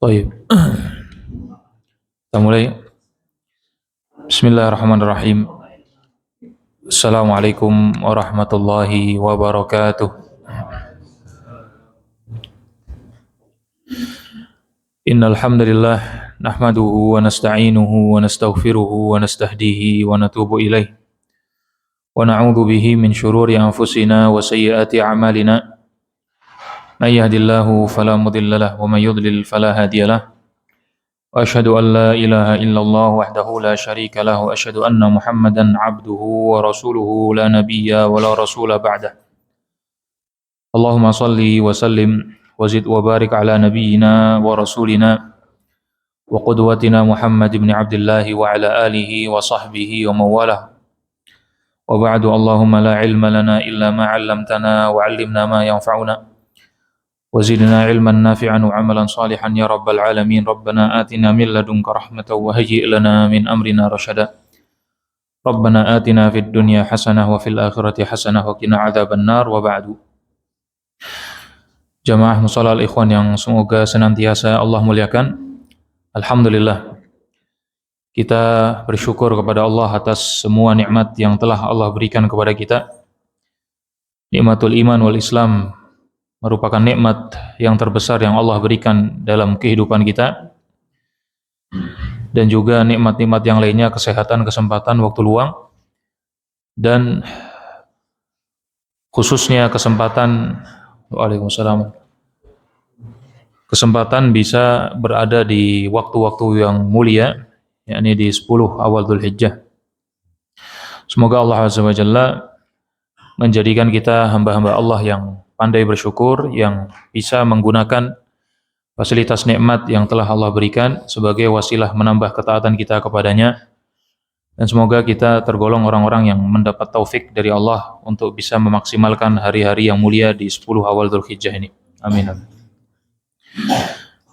Baik, kita mulai. Bismillahirrahmanirrahim. Assalamualaikum warahmatullahi wabarakatuh. Innal hamdalillah nahmaduhu wa nasta'inuhu wa nastaghfiruhu wa nastahdihi wa natubu ilaih. Wa na'udzu bihi min syururi anfusina wa sayyiati a'malina. May yahdihillahu fala mudilla lahu wa may yudlil fala hadiyalah. وأشهد أن لا إله إلا الله وحده لا شريك له وأشهد أن محمدا عبده ورسوله لا نبي ولا رسول بعده اللهم صل وسلم وزد وبارك على نبينا ورسولنا وقدوتنا محمد بن عبد الله وعلى آله وصحبه ومن والاه وبعد اللهم لا علم لنا إلا ما علمتنا وعلمنا ما ينفعنا وزدنا علما نافعا وعملا صالحا يا رب العالمين ربنا آتنا من لدنك رحمة وهيئ لنا من أمرنا رشدا ربنا آتنا في الدنيا حسنة وفي الآخرة حسنة وقنا عذاب النار وبعد. Jamaah musalla al-ikhwan yang semoga senantiasa Allah muliakan. Alhamdulillah, kita bersyukur kepada Allah atas semua nikmat yang telah Allah berikan kepada kita. Nikmatul iman wal Islam merupakan nikmat yang terbesar yang Allah berikan dalam kehidupan kita, dan juga nikmat-nikmat yang lainnya, kesehatan, kesempatan, waktu luang, dan khususnya kesempatan Waalaikumsalam, kesempatan bisa berada di waktu-waktu yang mulia, yakni di 10 awal Dzulhijjah. Semoga Allah Azza wa Jalla menjadikan kita hamba-hamba Allah yang pandai bersyukur, yang bisa menggunakan fasilitas nikmat yang telah Allah berikan sebagai wasilah menambah ketaatan kita kepadanya, dan semoga kita tergolong orang-orang yang mendapat taufik dari Allah untuk bisa memaksimalkan hari-hari yang mulia di 10 awal Dzulhijjah ini. Amin.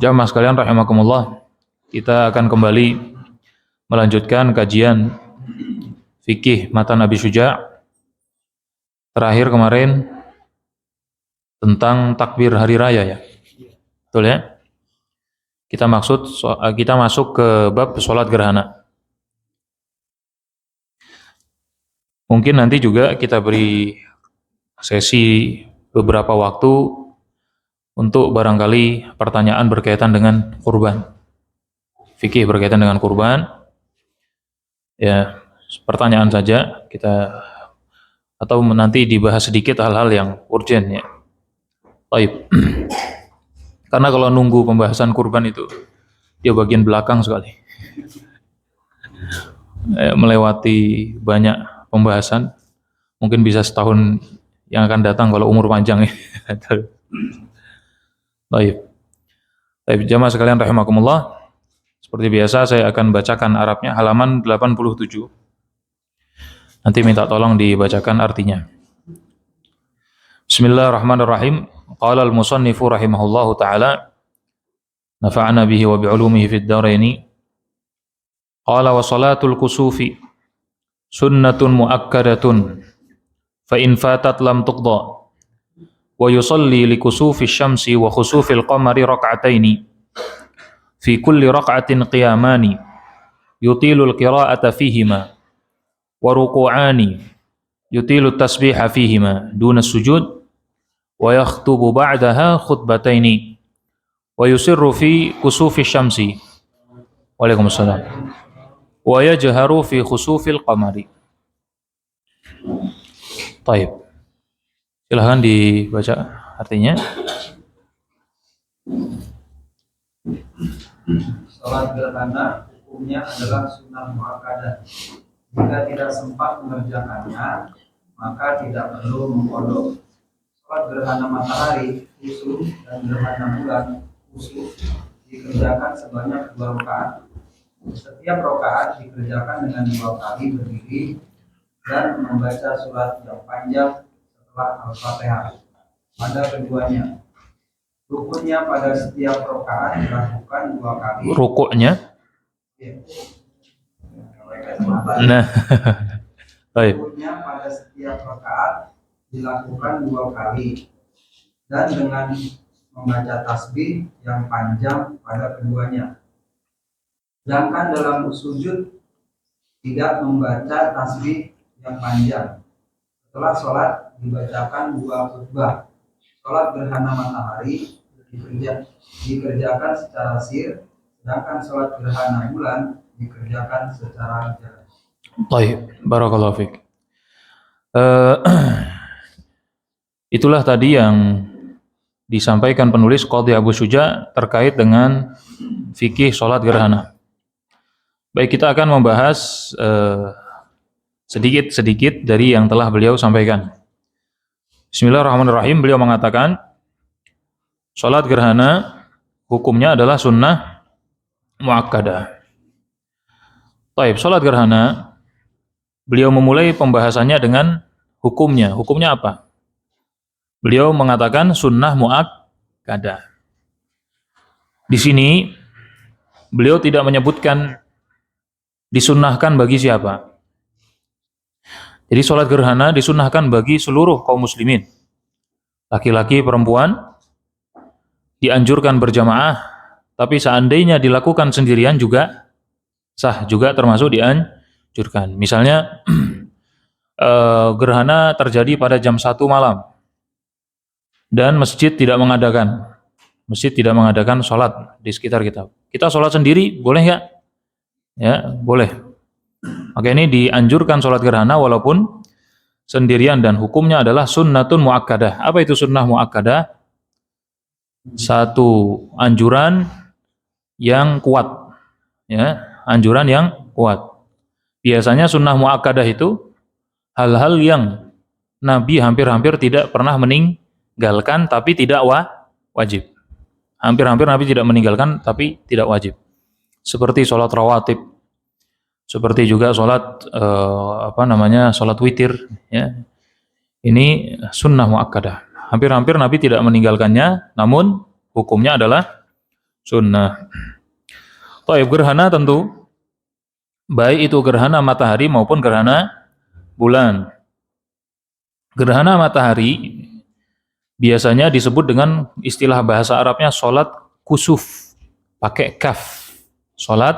Jamaah sekalian rahimakumullah, kita akan kembali melanjutkan kajian fikih matan Abi Syuja'. Terakhir kemarin tentang takbir hari raya, ya, betul ya? Kita masuk ke bab sholat gerhana. Mungkin nanti juga kita beri sesi beberapa waktu untuk barangkali pertanyaan berkaitan dengan kurban, fikih berkaitan dengan kurban. Ya, pertanyaan saja kita, atau nanti dibahas sedikit hal-hal yang urgent, ya. Baik. Karena kalau nunggu pembahasan kurban itu dia bagian belakang sekali. Melewati banyak pembahasan. Mungkin bisa setahun yang akan datang kalau umur panjang, ya. Baik. Baik, jamaah sekalian rahimakumullah. Seperti biasa saya akan bacakan Arabnya, halaman 87. Nanti minta tolong dibacakan artinya. Bismillahirrahmanirrahim. Qala al-musannifu rahimahullahu ta'ala, nafa'ana bihi wa bi'ulumihi fid daraini. Qala wa salatul kusufi sunnatun muakkadatun fa in fatat lam tuqda wa yusalli li kusufi syamsi wa khusufil qamari rak'ataini fi kulli rak'atin qiyamani yutilul qira'ata fihima wa ruku'ani yutilu tasbiha fihima duna sujud wa yakhtubu ba'daha khutbataini wa yusirru fi kusufi syamsi Waalaikumsalam wa yajharu fi khusufil qamari. Baik, silahkan dibaca artinya. Salat gerhana hukumnya adalah sunnah muakkadah. Jika tidak sempat mengerjakannya, maka tidak perlu mengkodok. Salat gerhana matahari, khusuf, dan gerhana bulan, khusuf, dikerjakan sebanyak 2 rakaat. Setiap rakaat dikerjakan dengan 2 kali berdiri dan membaca surat yang panjang setelah Al-Fatihah pada keduanya. Rukunnya pada setiap rakaat dilakukan 2 kali. Rukuknya? Nah, baik. Rukunnya pada setiap rakaat dilakukan 2 kali, dan dengan membaca tasbih yang panjang pada keduanya. Sedangkan dalam sujud tidak membaca tasbih yang panjang. Setelah sholat dibacakan 2 khutbah. Sholat gerhana matahari dikerjakan secara sir, sedangkan sholat gerhana bulan dikerjakan secara jarak. Baik, barakallahu fiik. Itulah tadi yang disampaikan penulis Qadhi Abu Syuja terkait dengan fikih sholat gerhana. Baik, kita akan membahas sedikit-sedikit dari yang telah beliau sampaikan. Bismillahirrahmanirrahim. Beliau mengatakan, sholat gerhana hukumnya adalah sunnah muakkadah. Baik, sholat gerhana, beliau memulai pembahasannya dengan hukumnya. Hukumnya apa? Beliau mengatakan sunnah muakkadah. Di sini beliau tidak menyebutkan disunnahkan bagi siapa. Jadi sholat gerhana disunnahkan bagi seluruh kaum muslimin. Laki-laki, perempuan, dianjurkan berjamaah, tapi seandainya dilakukan sendirian juga sah, juga termasuk dianjurkan. Misalnya gerhana terjadi pada jam 1 malam dan masjid tidak mengadakan sholat di sekitar kita. Kita sholat sendiri boleh nggak? Ya, boleh. Maka ini dianjurkan sholat gerhana walaupun sendirian dan hukumnya adalah sunnatun muakkadah. Apa itu sunnah muakkadah? Satu anjuran yang kuat, ya, anjuran yang kuat. Biasanya sunnah muakkadah itu hal-hal yang Nabi hampir-hampir tidak pernah meninggalkan tapi tidak wajib. Hampir-hampir Nabi tidak meninggalkan tapi tidak wajib. Seperti sholat rawatib, seperti juga sholat sholat witir, ya. Ini sunnah muakkadah. Hampir-hampir Nabi tidak meninggalkannya, namun hukumnya adalah sunnah. Taib, gerhana tentu baik itu gerhana matahari maupun gerhana bulan. Gerhana matahari biasanya disebut dengan istilah bahasa Arabnya sholat kusuf, pakai kaf. Sholat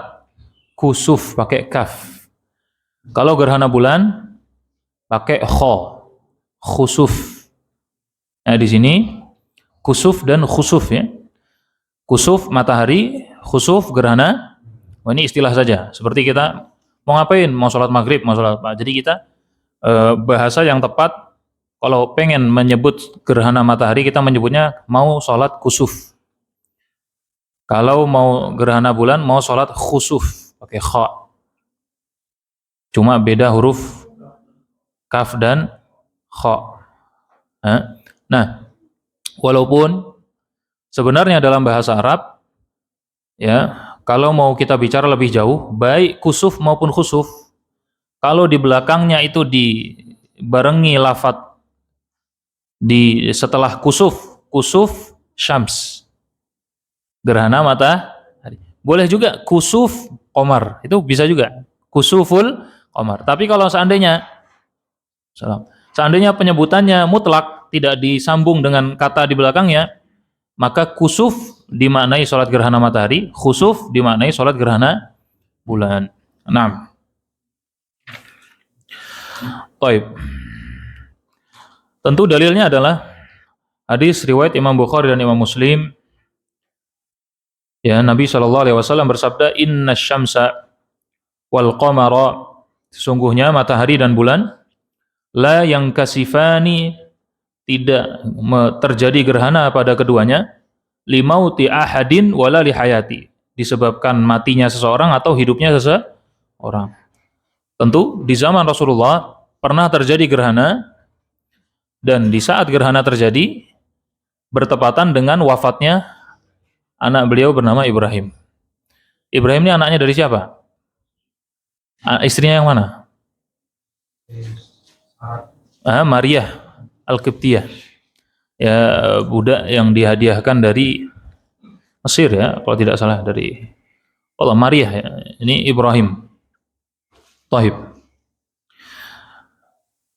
kusuf pakai kaf. Kalau gerhana bulan pakai kho, khusuf. Nah, di sini kusuf dan khusuf, ya. Kusuf matahari, khusuf gerhana. Oh, ini istilah saja. Seperti kita mau ngapain? Mau sholat maghrib, mau sholat apa? Jadi kita bahasa yang tepat kalau pengen menyebut gerhana matahari kita menyebutnya mau sholat kusuf. Kalau mau gerhana bulan mau sholat khusuf pakai kha. Cuma beda huruf kaf dan kha. Nah, walaupun sebenarnya dalam bahasa Arab, ya, kalau mau kita bicara lebih jauh, baik kusuf maupun khusuf, kalau di belakangnya itu dibarengi lafadz setelah kusuf, kusuf syams, gerhana matahari. Boleh juga kusuf qamar, itu bisa juga kusuful qamar. Tapi kalau seandainya penyebutannya mutlak, tidak disambung dengan kata di belakangnya, maka kusuf dimaknai sholat gerhana matahari, khusuf dimaknai sholat gerhana bulan. 6. Taib. Tentu dalilnya adalah hadis riwayat Imam Bukhari dan Imam Muslim. Ya, Nabi SAW bersabda, "Inna syamsa wal qamara", sesungguhnya matahari dan bulan, la yang kasifani, tidak terjadi gerhana pada keduanya, limauti ahadin wala lihayati, disebabkan matinya seseorang atau hidupnya seseorang. Tentu di zaman Rasulullah pernah terjadi gerhana, dan di saat gerhana terjadi bertepatan dengan wafatnya anak beliau bernama Ibrahim. Ibrahim ini anaknya dari siapa? Istrinya yang mana? Maria Al-Qibtiyah. Ya, budak yang dihadiahkan dari Mesir, ya, kalau tidak salah, dari Maria, ya. Ini Ibrahim. Taib.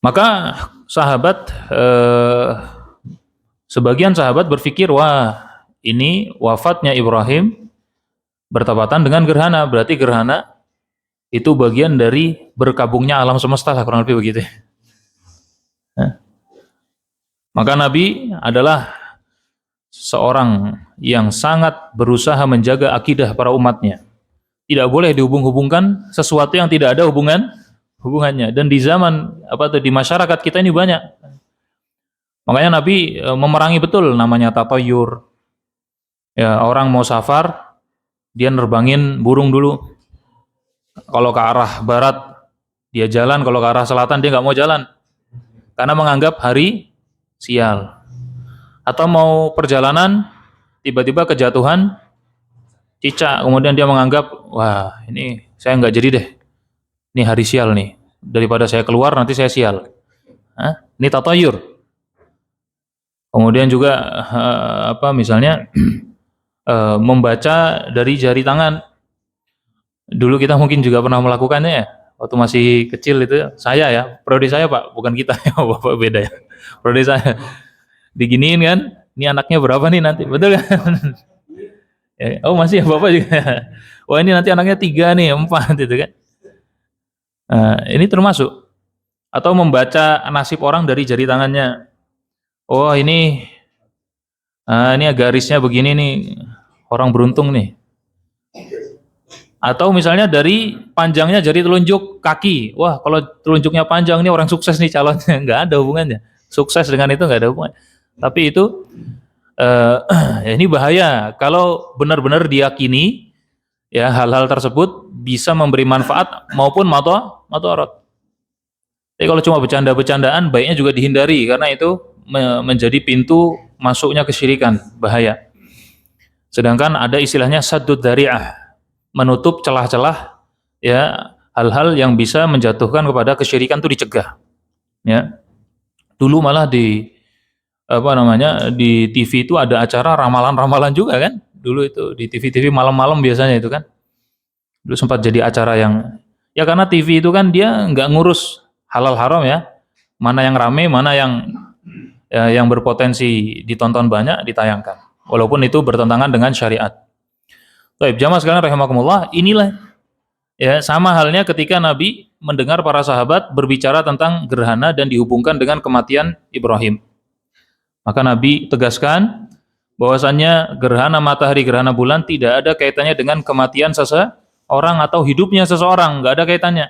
Maka sahabat, sebagian sahabat berpikir, wah, ini wafatnya Ibrahim bertepatan dengan gerhana, berarti gerhana itu bagian dari berkabungnya alam semesta, kurang lebih begitu. Maka Nabi adalah seorang yang sangat berusaha menjaga akidah para umatnya. Tidak boleh dihubung-hubungkan sesuatu yang tidak ada hubungannya. Dan di zaman di masyarakat kita ini banyak. Makanya Nabi memerangi betul namanya tatayur. Ya, orang mau safar, dia nerbangin burung dulu. Kalau ke arah barat dia jalan, kalau ke arah selatan dia nggak mau jalan. Karena menganggap hari sial. Atau mau perjalanan tiba-tiba kejatuhan cicak, kemudian dia menganggap, wah ini saya nggak jadi deh, ini hari sial nih, daripada saya keluar nanti saya sial. Ini tatayur. Kemudian juga misalnya membaca dari jari tangan. Dulu kita mungkin juga pernah melakukannya ya, waktu masih kecil itu. Saya ya, prodi saya Pak, bukan kita ya, Bapak beda ya. Prodi saya diginiin kan, ini anaknya berapa nih nanti, betul kan? Oh masih ya Bapak juga. Wah ini nanti anaknya 3 nih, 4 gitu kan. Ini termasuk. Atau membaca nasib orang dari jari tangannya. Oh ini garisnya begini nih, orang beruntung nih. Atau misalnya dari panjangnya jari telunjuk kaki. Wah kalau telunjuknya panjang nih orang sukses nih calonnya. Nggak ada hubungannya. Sukses dengan itu nggak ada hubungan. Tapi itu ini bahaya kalau benar-benar diyakini ya hal-hal tersebut bisa memberi manfaat maupun madharat. Tapi kalau cuma bercanda-bercandaan baiknya juga dihindari karena itu menjadi pintu masuknya kesyirikan, bahaya. Sedangkan ada istilahnya saddud dzari'ah, menutup celah-celah ya hal-hal yang bisa menjatuhkan kepada kesyirikan itu dicegah. Ya. Dulu malah di TV itu ada acara ramalan-ramalan juga kan, dulu itu di TV malam-malam biasanya itu kan, dulu sempat jadi acara yang ya karena TV itu kan dia nggak ngurus halal haram ya, mana yang rame, mana yang berpotensi ditonton banyak ditayangkan, walaupun itu bertentangan dengan syariat. Baik, jamaah sekalian rahimakumullah, inilah ya sama halnya ketika Nabi mendengar para sahabat berbicara tentang gerhana dan dihubungkan dengan kematian Ibrahim. Maka Nabi tegaskan bahwasannya gerhana matahari, gerhana bulan tidak ada kaitannya dengan kematian seseorang atau hidupnya seseorang, nggak ada kaitannya.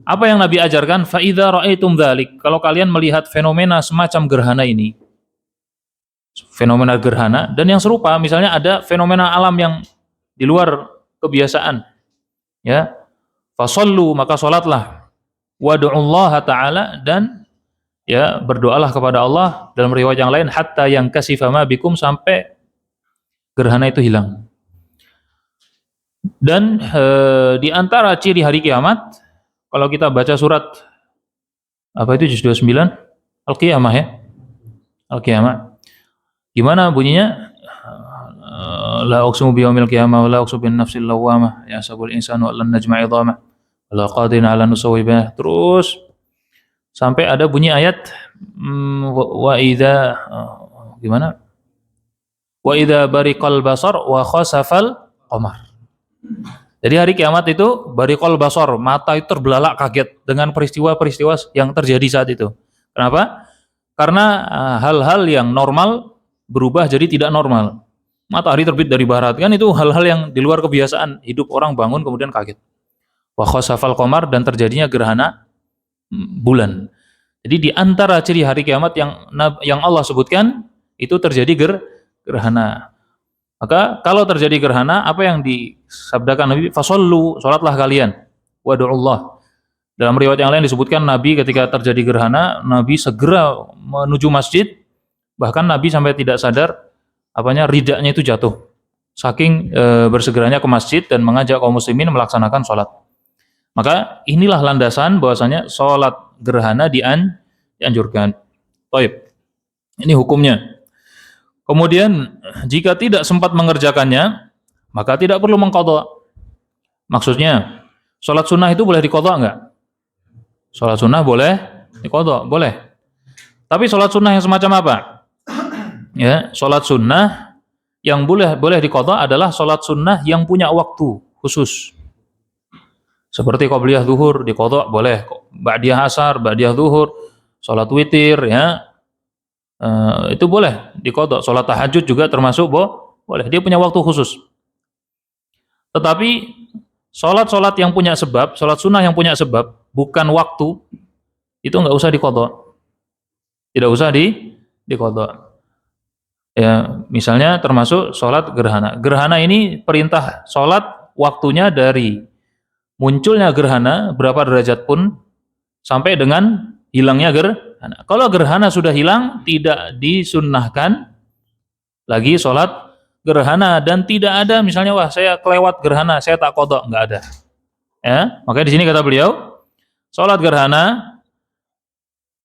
Apa yang Nabi ajarkan? Fa idza ra'aitum dzalik, kalau kalian melihat fenomena semacam gerhana ini, fenomena gerhana dan yang serupa, misalnya ada fenomena alam yang di luar kebiasaan, ya, fasallu, maka salatlah, wad'ullaha ta'ala, dan ya berdoalah kepada Allah, dalam riwayat yang lain hatta yang kasifa ma bikum, sampai gerhana itu hilang. Dan di antara ciri hari kiamat, kalau kita baca surat juz 29 Al-Qiyamah ya, Al-Qiyamah, gimana bunyinya? La uqsimu biyaumil qiyamah wa la uqsimu bin nafsil lawwamah yahsabul insanu lan najma'a 'idhamah wa la qadirina 'ala nusawwi banah, terus sampai ada bunyi ayat wa idza gimana? Wa idza bariqal basar wa khasafal qamar. Jadi hari kiamat itu bariqal basar, mata itu terbelalak kaget dengan peristiwa-peristiwa yang terjadi saat itu. Kenapa? Karena hal-hal yang normal berubah jadi tidak normal. Matahari terbit dari barat, kan itu hal-hal yang di luar kebiasaan hidup orang, bangun kemudian kaget. Wa khasafal qamar, dan terjadinya gerhana bulan. Jadi di antara ciri hari kiamat yang Allah sebutkan itu terjadi gerhana. Maka kalau terjadi gerhana, apa yang disabdakan Nabi? Fasallu, salatlah kalian, wad'ullah. Dalam riwayat yang lain disebutkan Nabi ketika terjadi gerhana, Nabi segera menuju masjid, bahkan Nabi sampai tidak sadar ridaknya itu jatuh. Saking bersegeranya ke masjid dan mengajak kaum muslimin melaksanakan salat. Maka inilah landasan bahwasanya sholat gerhana dianjurkan. Baik, ini hukumnya. Kemudian jika tidak sempat mengerjakannya, maka tidak perlu mengqadha. Maksudnya, sholat sunnah itu boleh diqadha enggak? Sholat sunnah boleh diqadha, boleh. Tapi sholat sunnah yang semacam apa? Ya, sholat sunnah yang boleh diqadha adalah salat sunnah yang punya waktu khusus. Seperti qobliyah zuhur diqadha boleh, ba'diyah asar, ba'diyah zuhur, salat witir ya. Itu boleh diqadha. Salat tahajud juga termasuk boleh. Dia punya waktu khusus. Tetapi salat-salat yang punya sebab, salat sunnah yang punya sebab bukan waktu, itu enggak usah diqadha. Tidak usah diqadha. Ya, misalnya termasuk sholat gerhana. Gerhana ini perintah sholat waktunya dari munculnya gerhana berapa derajat pun sampai dengan hilangnya gerhana. Kalau gerhana sudah hilang, tidak disunnahkan lagi sholat gerhana dan tidak ada misalnya wah saya kelewat gerhana, saya tak qadha, enggak ada. Ya, makanya di sini kata beliau, sholat gerhana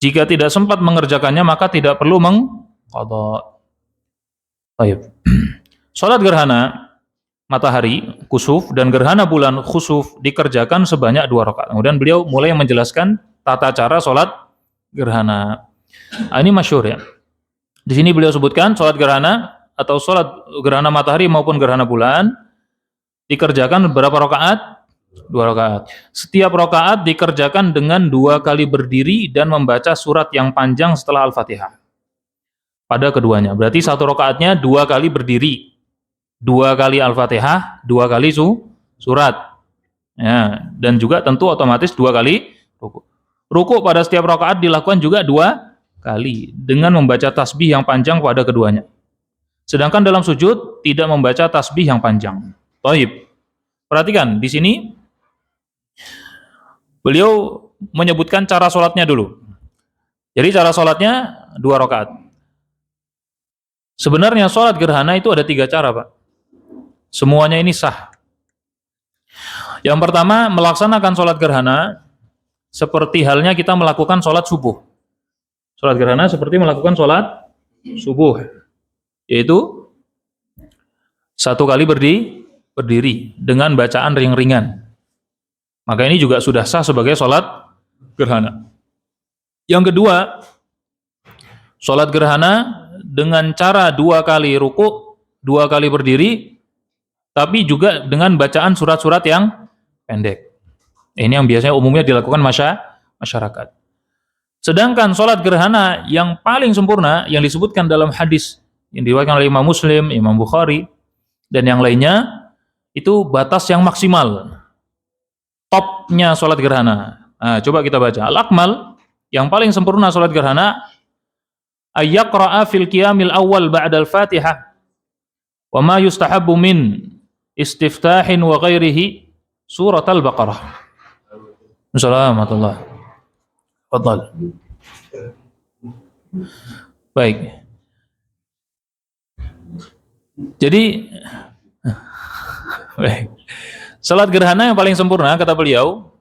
jika tidak sempat mengerjakannya maka tidak perlu mengqadha. Baik. Salat gerhana matahari kusuf dan gerhana bulan khusuf dikerjakan sebanyak 2 rakaat. Kemudian beliau mulai menjelaskan tata cara salat gerhana. Ini masyhur ya. Di sini beliau sebutkan salat gerhana atau salat gerhana matahari maupun gerhana bulan dikerjakan berapa rakaat? 2 rakaat. Setiap rakaat dikerjakan dengan 2 kali berdiri dan membaca surat yang panjang setelah Al-Fatihah. Pada keduanya. Berarti satu rakaatnya 2 kali berdiri, 2 kali Al-Fatihah, 2 kali surat. Ya, dan juga tentu otomatis 2 kali ruku. Ruku pada setiap rakaat dilakukan juga 2 kali dengan membaca tasbih yang panjang pada keduanya. Sedangkan dalam sujud tidak membaca tasbih yang panjang. Thaib. Perhatikan di sini beliau menyebutkan cara sholatnya dulu. Jadi cara sholatnya 2 rakaat. Sebenarnya sholat gerhana itu ada 3 cara, Pak. Semuanya ini sah. Yang pertama, melaksanakan sholat gerhana seperti halnya kita melakukan sholat subuh. Sholat gerhana seperti melakukan sholat subuh, yaitu 1 kali berdiri dengan bacaan ringan-ringan. Maka ini juga sudah sah sebagai sholat gerhana. Yang kedua, sholat gerhana dengan cara 2 kali ruku, 2 kali berdiri, tapi juga dengan bacaan surat-surat yang pendek. Ini yang biasanya umumnya dilakukan masyarakat. Sedangkan sholat gerhana yang paling sempurna yang disebutkan dalam hadis yang diriwayatkan oleh Imam Muslim, Imam Bukhari, dan yang lainnya, itu batas yang maksimal. Topnya sholat gerhana. Nah, coba kita baca. Al-akmal, yang paling sempurna sholat gerhana, ayyaqra'a fil qiyamil awal ba'dal fatihah wa ma yustahabbu min istiftahin wa ghairihi surat al-baqarah. Assalamualaikum. Fadhal. Baik. Jadi baik. Salat gerhana yang paling sempurna kata beliau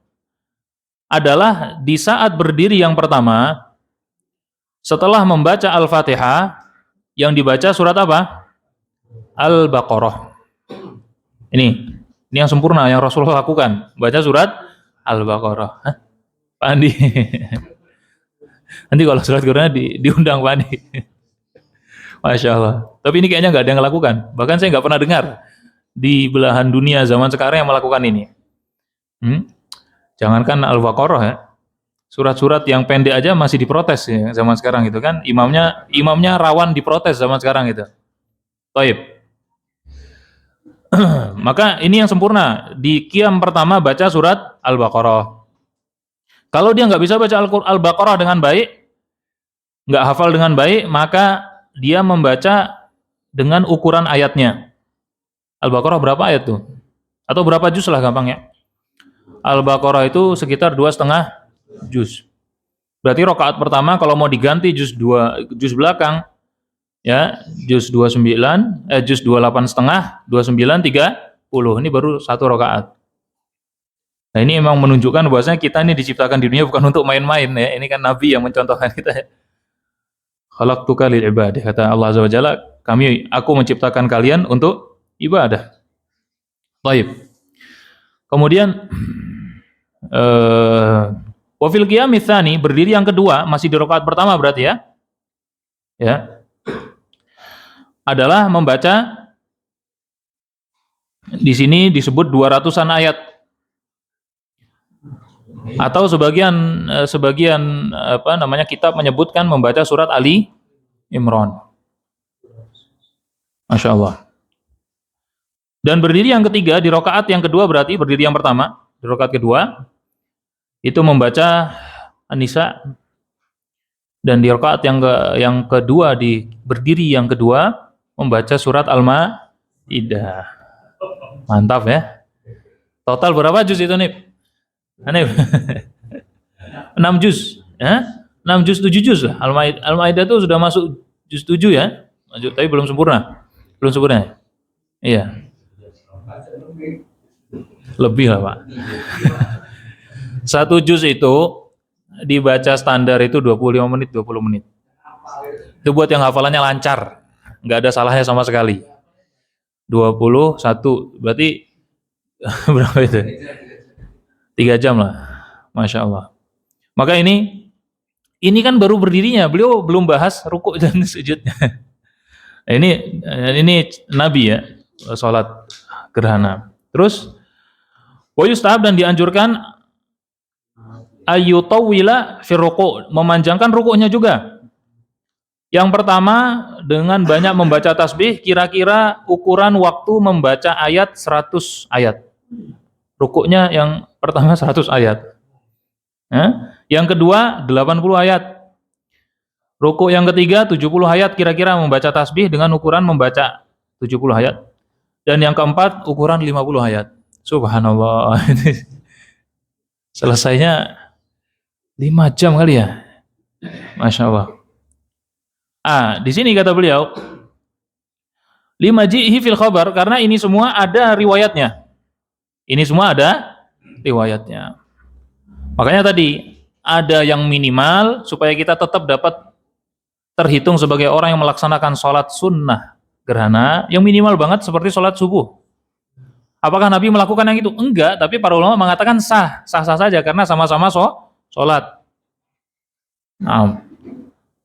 adalah di saat berdiri yang pertama setelah membaca Al-Fatihah yang dibaca surat apa? Al-Baqarah. Ini yang sempurna yang Rasulullah lakukan, baca surat Al-Baqarah. Hah? Pak Andi. Nanti kalau surat gerhana diundang Pak Andi. Masya Allah. Tapi ini kayaknya nggak ada yang lakukan. Bahkan saya nggak pernah dengar di belahan dunia zaman sekarang yang melakukan ini. Jangankan Al-Baqarah ya. Surat-surat yang pendek aja masih diprotes ya zaman sekarang gitu kan. Imamnya rawan diprotes zaman sekarang gitu. Taib. Maka ini yang sempurna. Di qiyam pertama baca surat Al-Baqarah. Kalau dia nggak bisa baca Al-Baqarah dengan baik, nggak hafal dengan baik, maka dia membaca dengan ukuran ayatnya. Al-Baqarah berapa ayat tuh? Atau berapa juz lah gampangnya. Al-Baqarah itu sekitar 2,5 juz. Berarti rakaat pertama kalau mau diganti juz belakang ya, juz 29, juz 28,5, 29, 30. Ini baru 1 rakaat. Nah, ini memang menunjukkan bahwasanya kita ini diciptakan di dunia bukan untuk main-main ya. Ini kan Nabi yang mencontohkan kita. Khalaqtuka lil ibadah, kata Allah Azza wa Jalla, aku menciptakan kalian untuk ibadah. Baik. Kemudian wa fil qiyamits tsani, berdiri yang kedua, masih di rakaat pertama berarti ya. Ya. Adalah membaca Di sini disebut 200-an ayat. Atau sebagian kitab menyebutkan membaca surat Ali Imran. Masya Allah. Dan berdiri yang ketiga di rakaat yang kedua, berarti berdiri yang pertama di rakaat kedua itu membaca An-Nisa, dan di rakaat yang kedua di berdiri yang kedua membaca surat Al-Maidah. Mantap ya. Total berapa juz itu, Nip? Hanif. 6 juz, ya? 6 juz 7 juz lah. Al-Maidah itu sudah masuk juz 7 ya. Tapi belum sempurna. Belum sempurna. Iya. Lebih lah, Pak. 1 juz itu dibaca standar itu 25 menit, 20 menit. Itu buat yang hafalannya lancar. Enggak ada salahnya sama sekali. 21 berarti berapa itu? 3 jam lah. Masya Allah. Maka ini kan baru berdirinya, beliau belum bahas rukuk dan sujudnya. Nah, ini Nabi ya, sholat gerhana. Terus wa yustahab, dan dianjurkan ayyutawwila fi ruku', memanjangkan rukuknya juga. Yang pertama dengan banyak membaca tasbih, kira-kira ukuran waktu membaca ayat 100 ayat. Rukuknya yang pertama 100 ayat. Yang kedua 80 ayat. Rukuk yang ketiga 70 ayat, kira-kira membaca tasbih dengan ukuran membaca 70 ayat. Dan yang keempat ukuran 50 ayat. Subhanallah. Selesainya 5 jam kali ya. Masya Allah. Di sini kata beliau, lima jihi fil khabar, karena ini semua ada riwayatnya. Ini semua ada riwayatnya. Makanya tadi ada yang minimal supaya kita tetap dapat terhitung sebagai orang yang melaksanakan sholat sunnah gerhana, yang minimal banget seperti sholat subuh. Apakah Nabi melakukan yang itu? Enggak, tapi para ulama mengatakan sah saja karena sama-sama sholat.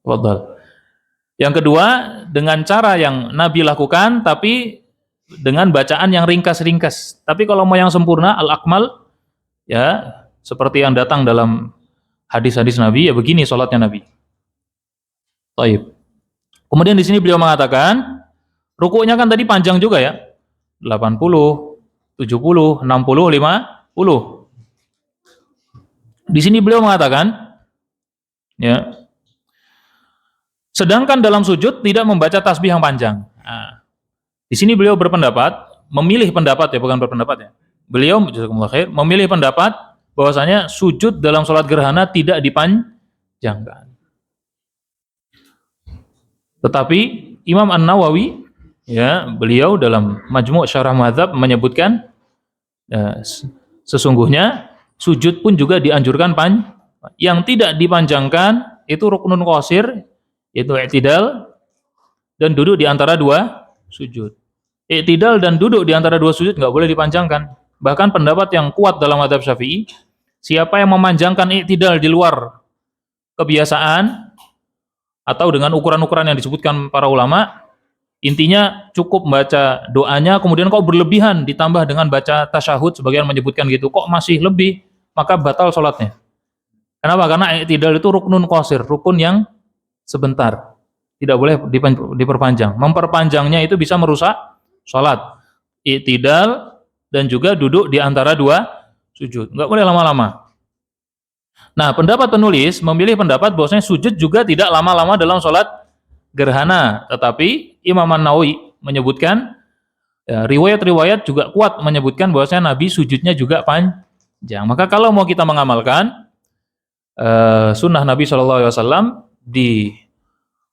Waddal. Yang kedua, dengan cara yang Nabi lakukan tapi dengan bacaan yang ringkas-ringkas. Tapi kalau mau yang sempurna, al-akmal, ya seperti yang datang dalam hadis-hadis Nabi, ya begini sholatnya Nabi. Taib. Kemudian di sini beliau mengatakan, rukuknya kan tadi panjang juga ya, 80, 70, 60, 50. Di sini beliau mengatakan, ya, sedangkan dalam sujud tidak membaca tasbih yang panjang. Di sini beliau memilih pendapat ya, bukan berpendapat ya. Beliau memilih pendapat bahwasanya sujud dalam sholat gerhana tidak dipanjangkan. Tetapi Imam An-Nawawi, ya, beliau dalam Majmu' Syarah Madzhab menyebutkan, sesungguhnya sujud pun juga dianjurkan yang tidak dipanjangkan itu ruknun qashir, yaitu i'tidal dan duduk di antara dua sujud. I'tidal dan duduk di antara dua sujud nggak boleh dipanjangkan. Bahkan pendapat yang kuat dalam mazhab Syafi'i, siapa yang memanjangkan i'tidal di luar kebiasaan atau dengan ukuran-ukuran yang disebutkan para ulama, intinya cukup baca doanya, kemudian kok berlebihan ditambah dengan baca tasyahud, sebagian menyebutkan gitu, kok masih lebih, maka batal sholatnya. Kenapa? Karena i'tidal itu ruknun qashir, rukun yang sebentar, tidak boleh diperpanjang. Memperpanjangnya itu bisa merusak sholat. I'tidal dan juga duduk di antara dua sujud, nggak boleh lama-lama. Nah, pendapat penulis memilih pendapat bahwasanya sujud juga tidak lama-lama dalam sholat gerhana, tetapi Imam An-Nawawi menyebutkan, ya, riwayat-riwayat juga kuat menyebutkan bahwasanya Nabi sujudnya juga panjang. Maka kalau mau kita mengamalkan sunnah Nabi SAW, di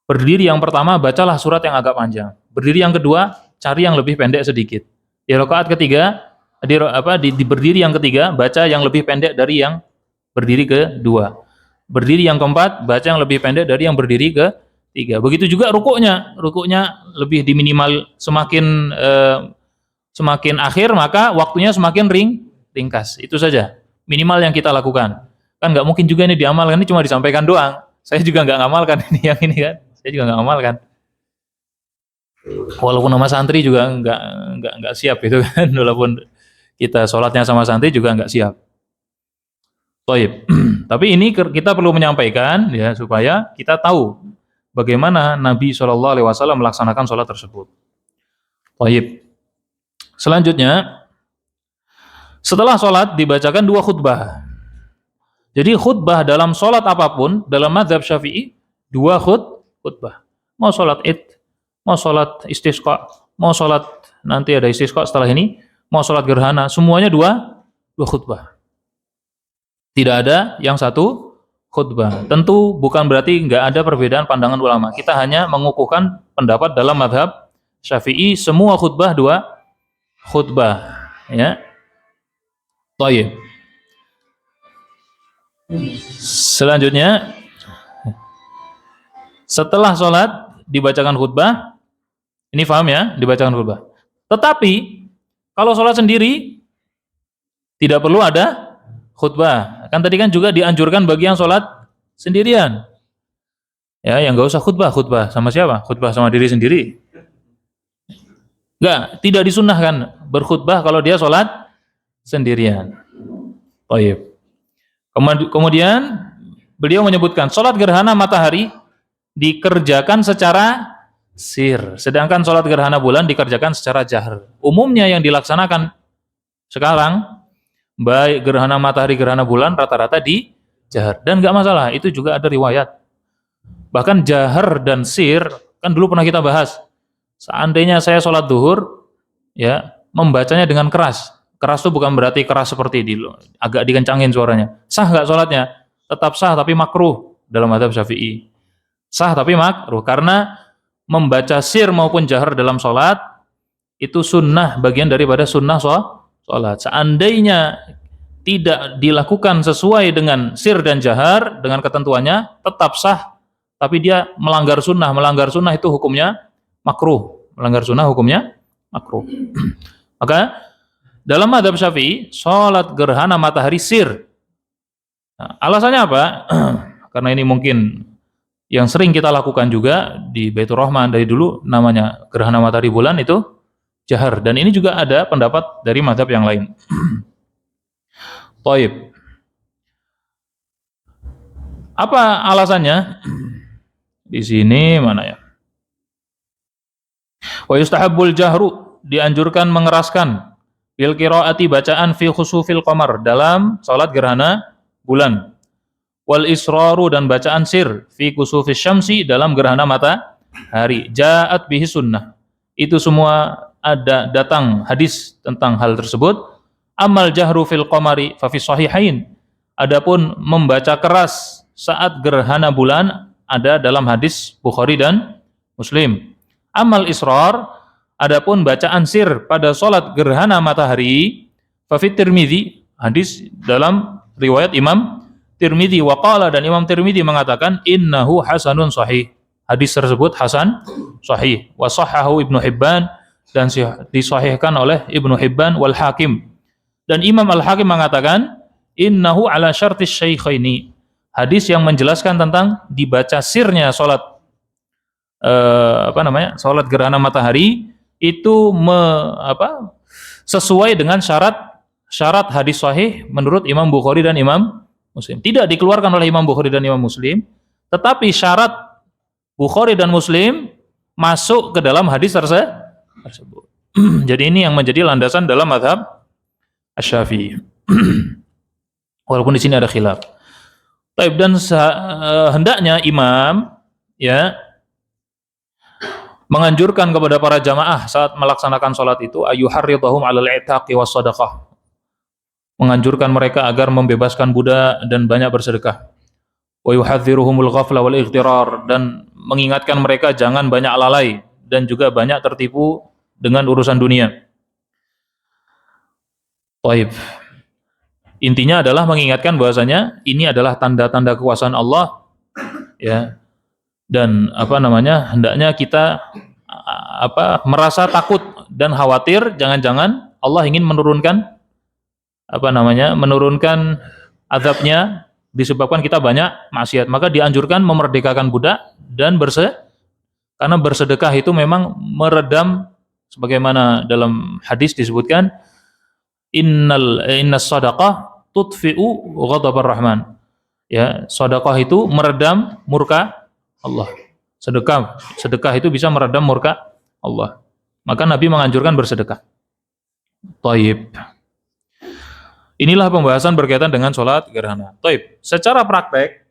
berdiri yang pertama bacalah surat yang agak panjang. Berdiri yang kedua cari yang lebih pendek sedikit. Di rakaat ketiga, di berdiri yang ketiga baca yang lebih pendek dari yang berdiri kedua. Berdiri yang keempat baca yang lebih pendek dari yang berdiri ketiga. Begitu juga rukuknya lebih diminimal, semakin akhir maka waktunya semakin ringkas. Itu saja minimal yang kita lakukan. Kan nggak mungkin juga ini diamalkan, ini cuma disampaikan doang. Saya juga nggak ngamalkan ini, yang ini kan. Saya juga nggak ngamalkan. Walaupun nama santri juga nggak siap itu kan, walaupun kita sholatnya sama santri juga nggak siap. Baik. Tapi ini kita perlu menyampaikan ya supaya kita tahu bagaimana Nabi SAW melaksanakan sholat tersebut. Baik. Selanjutnya, setelah sholat dibacakan 2 khutbah. Jadi khutbah dalam sholat apapun dalam mazhab Syafi'i 2 khutbah. Mau sholat id, mau sholat istisqa, mau sholat nanti ada istisqa setelah ini, mau sholat gerhana, semuanya 2 khutbah. Tidak ada yang 1 khutbah. Tentu bukan berarti nggak ada perbedaan pandangan ulama. Kita hanya mengukuhkan pendapat dalam mazhab Syafi'i semua khutbah 2 khutbah. Ya. Baik. Selanjutnya, setelah sholat dibacakan khutbah. Ini paham ya? Dibacakan khutbah. Tetapi kalau sholat sendiri tidak perlu ada khutbah. Kan tadi kan juga dianjurkan bagi yang sholat sendirian. Ya, yang nggak usah khutbah sama siapa? Khutbah sama diri sendiri. Tidak disunnahkan berkhutbah kalau dia sholat sendirian. Baik. Kemudian beliau menyebutkan sholat gerhana matahari dikerjakan secara sir, sedangkan sholat gerhana bulan dikerjakan secara jahar. Umumnya yang dilaksanakan sekarang baik gerhana matahari gerhana bulan rata-rata di jahar, dan nggak masalah, itu juga ada riwayat. Bahkan jahar dan sir kan dulu pernah kita bahas. Seandainya saya sholat duhur ya membacanya dengan keras itu bukan berarti keras seperti agak dikencangin suaranya. Sah nggak sholatnya? Tetap sah, tapi makruh dalam mazhab Syafi'i. Sah tapi makruh karena membaca sir maupun jahar dalam sholat itu sunnah, bagian daripada sunnah sholat. Seandainya tidak dilakukan sesuai dengan sir dan jahar dengan ketentuannya, tetap sah, tapi dia melanggar sunnah. Melanggar sunnah itu hukumnya makruh. Melanggar sunnah hukumnya makruh. Maka dalam mazhab Syafi'i, sholat gerhana matahari sir. Nah, alasannya apa? Karena ini mungkin yang sering kita lakukan juga di Baitur Rahman dari dulu, namanya gerhana matahari bulan itu jahar. Dan ini juga ada pendapat dari mazhab yang lain. Taib. Apa alasannya? Di sini mana ya? Wa yustahabbul jahru, dianjurkan mengeraskan bil qiraati, bacaan fi khusufil qamar, dalam salat gerhana bulan. Wal israru, dan bacaan sir fi khusufis syamsi, dalam gerhana matahari. Ja'at bihi sunnah, itu semua datang hadis tentang hal tersebut. Amal jahru fil qamari fa fi sahihain, adapun membaca keras saat gerhana bulan ada dalam hadis Bukhari dan Muslim. Amal israr, adapun bacaan sir pada sholat gerhana matahari, fa fi Tirmidzi, hadis dalam riwayat Imam Tirmidzi, waqala, dan Imam Tirmidzi mengatakan innahu hasanun sahih, hadis tersebut hasan sahih. Wa sahhahu Ibnu Hibban, dan disahihkan oleh Ibnu Hibban, wal Hakim, dan Imam Al-Hakim mengatakan innahu ala syartis syaikhaini, hadis yang menjelaskan tentang dibaca sirnya sholat sholat gerhana matahari itu sesuai dengan syarat hadis sahih menurut Imam Bukhari dan Imam Muslim. Tidak dikeluarkan oleh Imam Bukhari dan Imam Muslim, tetapi syarat Bukhari dan Muslim masuk ke dalam hadis tersebut. Jadi ini yang menjadi landasan dalam mazhab Asy-Syafi'i. Walaupun di sini ada khilaf. Taib, dan hendaknya imam ya menganjurkan kepada para jamaah saat melaksanakan sholat itu ayyuharridhahum 'alal i'taqi was shadaqah, menganjurkan mereka agar membebaskan budak dan banyak bersedekah. Wa yuhadziruhumul ghafla wal ightirar, dan mengingatkan mereka jangan banyak lalai dan juga banyak tertipu dengan urusan dunia. Baik. Intinya adalah mengingatkan bahwasanya ini adalah tanda-tanda kekuasaan Allah ya. Dan hendaknya kita merasa takut dan khawatir jangan-jangan Allah ingin menurunkan azabnya disebabkan kita banyak maksiat. Maka dianjurkan memerdekakan budak dan bersedekah. Karena bersedekah itu memang meredam, sebagaimana dalam hadis disebutkan, innas sadaqah tudfi'u ghadabar rahman. Ya, sedekah itu meredam murka Allah. Sedekah itu bisa meredam murka Allah. Maka Nabi menganjurkan bersedekah. Taib. Inilah pembahasan berkaitan dengan sholat gerhana. Taib. Secara praktek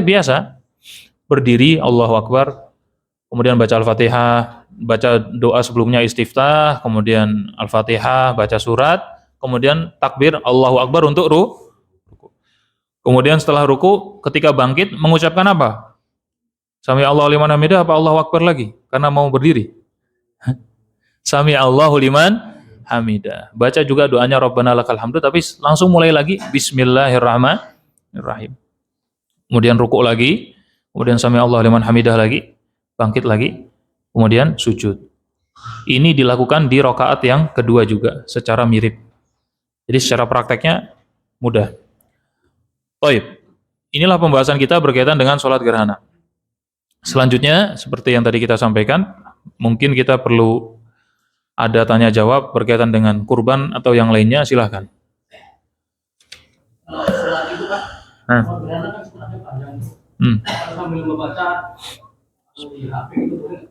biasa. Berdiri, Allahu Akbar, kemudian baca Al-Fatihah, baca doa sebelumnya istiftah, kemudian Al-Fatihah, baca surat, kemudian takbir Allahu Akbar untuk ruku. Kemudian setelah ruku, ketika bangkit mengucapkan apa? Sami Allahu liman hamidah apa Allahu Akbar lagi? Karena mau berdiri. Sami Allahu liman hamidah. Baca juga doanya Rabbana lakal hamdu, tapi langsung mulai lagi Bismillahirrahmanirrahim. Kemudian ruku lagi, kemudian sami Allahu liman hamidah lagi, bangkit lagi, kemudian sujud. Ini dilakukan di rakaat yang kedua juga secara mirip. Jadi secara prakteknya mudah. Baik. Inilah pembahasan kita berkaitan dengan sholat gerhana. Selanjutnya seperti yang tadi kita sampaikan, mungkin kita perlu ada tanya jawab berkaitan dengan kurban atau yang lainnya, silahkan. Sholat itu Pak, sholat gerhana kan sholatnya panjang. Sambil membaca di HP itu boleh.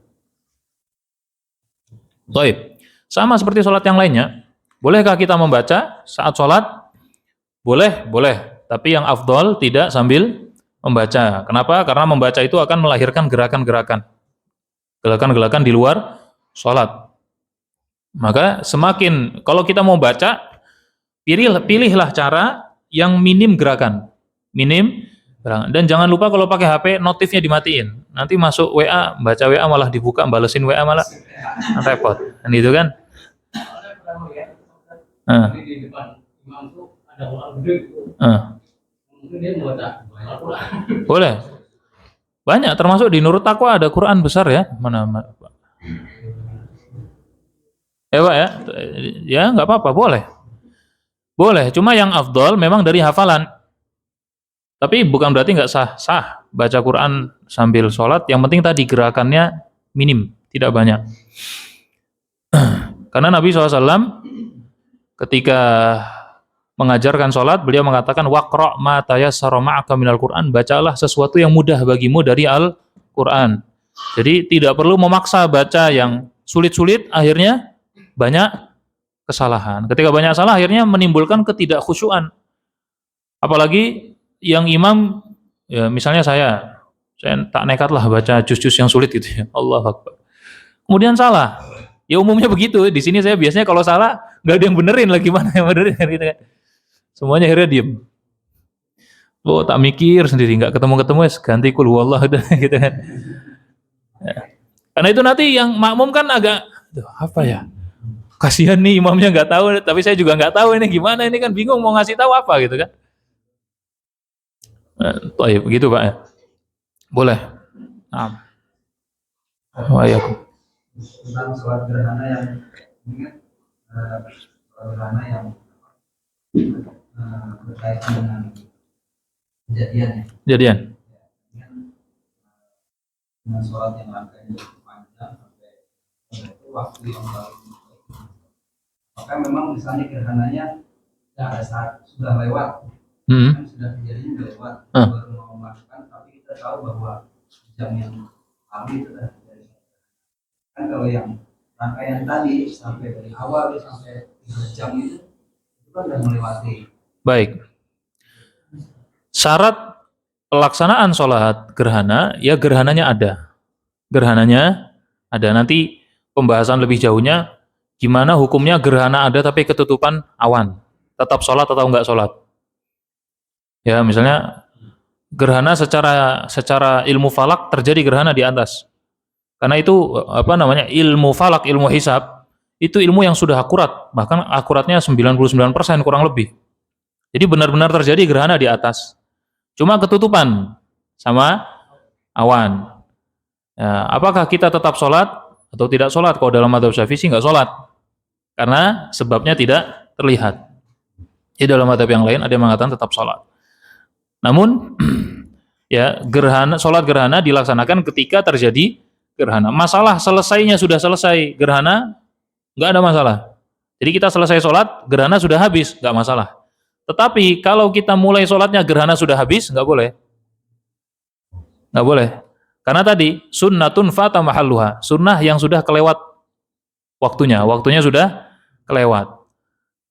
Baik. Sama seperti sholat yang lainnya. Bolehkah kita membaca saat sholat? Boleh, boleh. Tapi yang afdol tidak sambil membaca. Kenapa? Karena membaca itu akan melahirkan gerakan-gerakan. Gerakan-gerakan di luar sholat. Maka semakin, kalau kita mau baca, pilihlah cara yang minim gerakan. Minim gerakan. Dan jangan lupa kalau pakai HP, notifnya dimatiin. Nanti masuk WA, baca WA malah dibuka, balesin WA malah repot. Kan gitu kan? Di depan imam itu ada orang gede. Mungkin dia membaca Al-Quran. Boleh. Banyak, termasuk di Nurut Taqwa ada Quran besar ya. Mana Pak? Pak ya? Ya nggak apa-apa, boleh. Boleh, cuma yang afdol memang dari hafalan. Tapi bukan berarti nggak sah baca Quran sambil sholat. Yang penting tadi gerakannya minim, tidak banyak. Karena Nabi SAW ketika mengajarkan sholat, beliau mengatakan waqra' ma tayassara ma'aka minal Qur'an, bacalah sesuatu yang mudah bagimu dari Al-Qur'an. Jadi tidak perlu memaksa baca yang sulit-sulit, akhirnya banyak kesalahan. Ketika banyak salah, akhirnya menimbulkan ketidakkhusyuan. Apalagi yang imam, ya misalnya saya tak nekatlah baca juz-juz yang sulit gitu ya. Allahu Akbar. Kemudian salah. Ya umumnya begitu. Di sini saya biasanya kalau salah nggak ada yang benerin lagi, mana yang benerin gitu kan. Semuanya akhirnya diem. Oh, tak mikir sendiri, nggak ketemu-ketemu ganti kul huwallah gitu kan. Ya. Karena itu nanti yang makmum kan agak, apa ya? Kasihan nih imamnya nggak tahu, tapi saya juga nggak tahu ini gimana, ini kan bingung mau ngasih tahu apa gitu kan. Begitu Pak ya. Boleh. Nah. Waalaikumsalam. Tentang sholat gerhana yang ingat sholat gerhana yang berkaitan dengan kejadian ya. Kejadian. Dengan sholat yang rangkaiannya cukup panjang sampai itu waktu yang paling, maka memang misalnya gerhananya pada saat sudah lewat, kan sudah kejadiannya sudah lewat, baru mau masukkan, tapi kita tahu bahwa jam yang lalu itu sudah terjadi. Kan kalau yang rangkaian tadi sampai dari awal sampai 3 jam itu kan sudah melewati. Baik. Syarat pelaksanaan sholat gerhana, ya gerhananya ada. Gerhananya ada. Nanti pembahasan lebih jauhnya, gimana hukumnya gerhana ada tapi ketutupan awan. Tetap sholat atau enggak sholat. Ya misalnya, gerhana secara ilmu falak terjadi gerhana di atas. Karena itu, ilmu falak, ilmu hisab, itu ilmu yang sudah akurat. Bahkan akuratnya 99% kurang lebih. Jadi benar-benar terjadi gerhana di atas. Cuma ketutupan sama awan. Ya, apakah kita tetap sholat atau tidak sholat? Kalau dalam mazhab Syafi'i sih nggak sholat. Karena sebabnya tidak terlihat. Di dalam mazhab yang lain ada yang mengatakan tetap sholat. Namun, Ya, sholat gerhana dilaksanakan ketika terjadi gerhana. Masalah selesainya sudah selesai gerhana, nggak ada masalah. Jadi kita selesai sholat, gerhana sudah habis, nggak masalah. Tetapi kalau kita mulai sholatnya gerhana sudah habis, nggak boleh. Nggak boleh. Karena tadi sunnatun fata mahalluha, sunnah yang sudah kelewat waktunya sudah kelewat.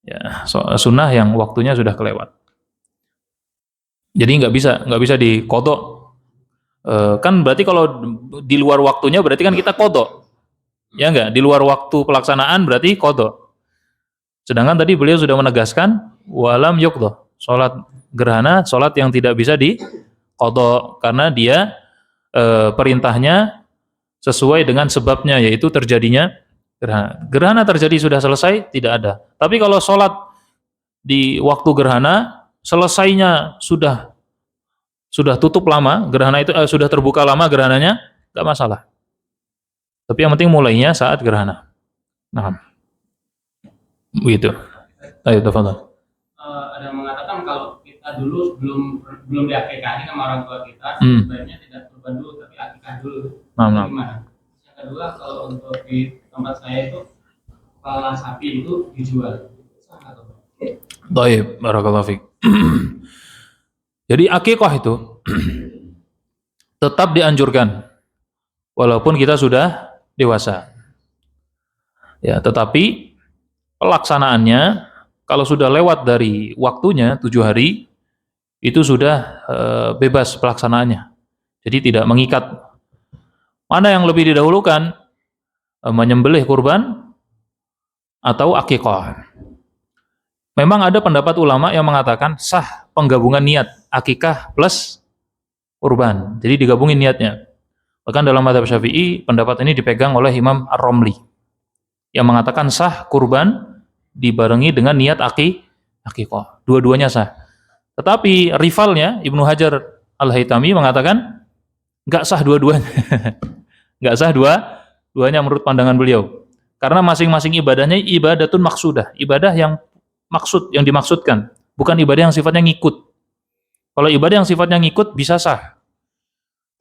Ya, sunnah yang waktunya sudah kelewat. Jadi nggak bisa dikodok. Kan berarti kalau di luar waktunya berarti kan kita kodok. Ya nggak? Di luar waktu pelaksanaan berarti kodok. Sedangkan tadi beliau sudah menegaskan walam yuqdha. Salat gerhana, salat yang tidak bisa dikodok karena dia perintahnya sesuai dengan sebabnya, yaitu terjadinya gerhana. Gerhana terjadi sudah selesai, tidak ada. Tapi kalau salat di waktu gerhana selesainya sudah tutup lama, gerhana itu sudah terbuka lama gerhananya, enggak masalah. Tapi yang penting mulainya saat gerhana. Nah, begitu. Ayo, tafadhol. Ada yang mengatakan kalau kita dulu belum diakikahi sama orang tua kita, sebaiknya tidak kurban dulu, tapi akikah dulu. Nah. Gimana? Yang kedua, kalau untuk di tempat saya itu kepala sapi itu dijual. Baik, barakallahu fiik. Jadi akikah itu tetap dianjurkan walaupun kita sudah dewasa. Ya, tetapi pelaksanaannya kalau sudah lewat dari waktunya 7 hari itu sudah bebas pelaksanaannya. Jadi tidak mengikat. Mana yang lebih didahulukan? Menyembelih kurban atau akikah? Memang ada pendapat ulama yang mengatakan sah penggabungan niat akikah plus kurban. Jadi digabungin niatnya. Bahkan dalam mazhab Syafi'i pendapat ini dipegang oleh Imam Ar-Romli yang mengatakan sah kurban dibarengi dengan niat akikah. Dua-duanya sah. Tetapi rivalnya Ibnu Hajar Al-Haytami mengatakan enggak sah dua-duanya. Enggak sah dua-duanya menurut pandangan beliau. Karena masing-masing ibadahnya ibadatun maksudah, ibadah yang dimaksudkan, bukan ibadah yang sifatnya ngikut. Kalau ibadah yang sifatnya ngikut bisa sah.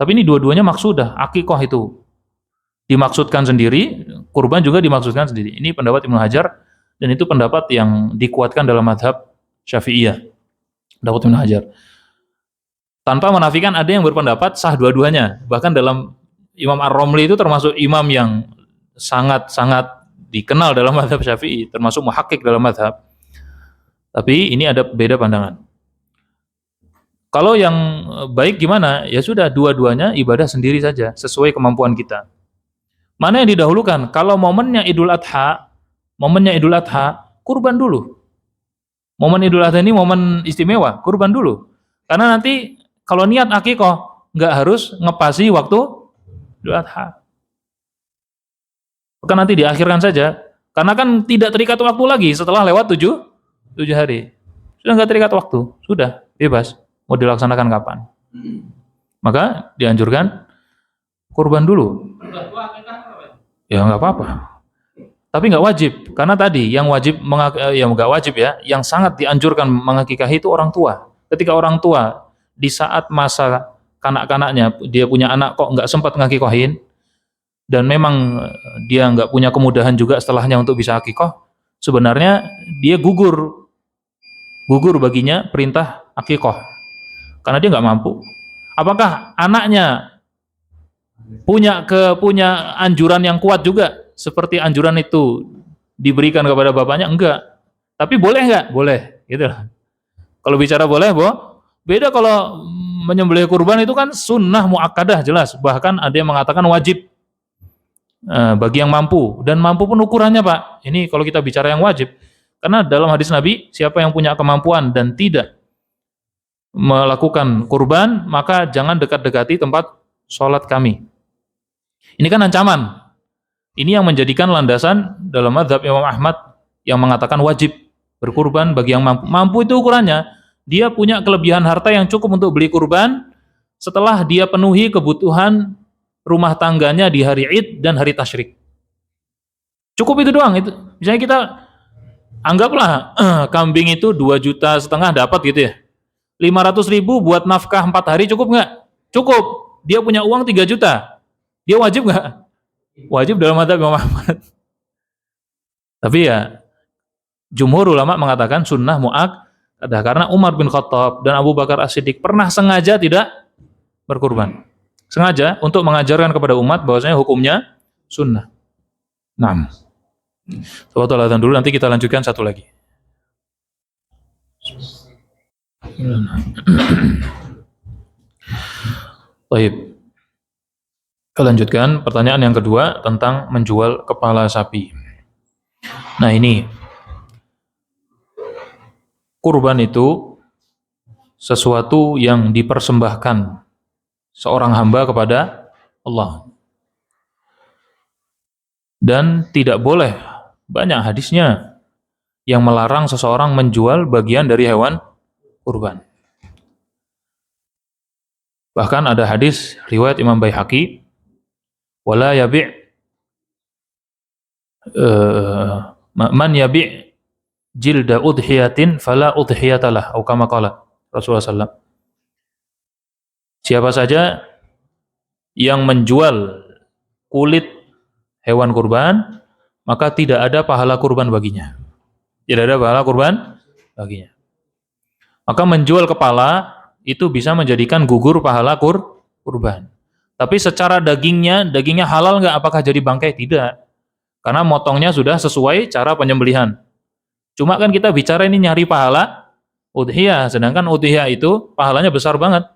Tapi ini dua-duanya maksudah, akikah itu dimaksudkan sendiri, kurban juga dimaksudkan sendiri. Ini pendapat Ibnu Hajar dan itu pendapat yang dikuatkan dalam mazhab Syafi'iyah. Pendapat Ibnu Hajar. Tanpa menafikan ada yang berpendapat sah dua-duanya. Bahkan dalam Imam Ar-Romli itu termasuk imam yang sangat-sangat dikenal dalam mazhab Syafi'i, termasuk muhakkik dalam mazhab. Tapi ini ada beda pandangan. Kalau yang baik gimana? Ya sudah, dua-duanya ibadah sendiri saja, sesuai kemampuan kita. Mana yang didahulukan? Kalau momennya Idul Adha, kurban dulu. Momen Idul Adha ini momen istimewa, kurban dulu. Karena nanti kalau niat akikah, nggak harus ngepasi waktu Idul Adha. Bukan nanti diakhirkan saja. Karena kan tidak terikat waktu lagi setelah lewat 7 hari. Sudah nggak terikat waktu, sudah bebas mau dilaksanakan kapan. Maka dianjurkan kurban dulu. Ya nggak apa-apa. Tapi nggak wajib, karena tadi yang wajib nggak wajib ya, yang sangat dianjurkan mengakikahi itu orang tua. Ketika orang tua di saat masa kanak-kanaknya dia punya anak kok nggak sempat ngakikahin, dan memang dia nggak punya kemudahan juga setelahnya untuk bisa akikah, sebenarnya dia gugur baginya perintah akikah karena dia nggak mampu. Apakah anaknya punya anjuran yang kuat juga seperti anjuran itu diberikan kepada bapaknya? Enggak. Tapi boleh nggak? Boleh, gitu. Kalau bicara boleh, beda kalau menyembelih kurban itu kan sunnah muakkadah jelas. Bahkan ada yang mengatakan wajib bagi yang mampu, dan mampu pun ukurannya Pak. Ini kalau kita bicara yang wajib. Karena dalam hadis Nabi, siapa yang punya kemampuan dan tidak melakukan kurban, maka jangan dekat-dekati tempat sholat kami. Ini kan ancaman. Ini yang menjadikan landasan dalam mazhab Imam Ahmad yang mengatakan wajib berkurban bagi yang mampu. Mampu itu ukurannya, dia punya kelebihan harta yang cukup untuk beli kurban setelah dia penuhi kebutuhan rumah tangganya di hari Id dan hari Tasyrik. Cukup itu doang. Itu misalnya kita anggaplah kambing itu 2,5 juta dapat gitu ya. 500.000 buat nafkah 4 hari cukup nggak? Cukup, dia punya uang 3 juta. Dia wajib nggak? Wajib dalam madzhab Imam Ahmad. Tapi ya, jumhur ulama mengatakan sunnah muakkadah karena Umar bin Khattab dan Abu Bakar As-Siddiq pernah sengaja tidak berkurban. Sengaja untuk mengajarkan kepada umat bahwasanya hukumnya sunnah. Nah, coba dulu, nanti kita lanjutkan satu lagi. Baik. Kita lanjutkan pertanyaan yang kedua tentang menjual kepala sapi. Nah, ini kurban itu sesuatu yang dipersembahkan seorang hamba kepada Allah. Dan tidak boleh, banyak hadisnya yang melarang seseorang menjual bagian dari hewan kurban. Bahkan ada hadis riwayat Imam Baihaqi, wala yabi' man yabi' jilda udhiyatin fala udhiyatalah, atau kama qala Rasulullah SAW. Siapa saja yang menjual kulit hewan kurban, maka tidak ada pahala kurban baginya. Tidak ada pahala kurban baginya. Maka menjual kepala itu bisa menjadikan gugur pahala kurban. Tapi secara dagingnya halal nggak? Apakah jadi bangkai? Tidak. Karena motongnya sudah sesuai cara penyembelihan. Cuma kan kita bicara ini nyari pahala udhiyah, sedangkan udhiyah itu pahalanya besar banget.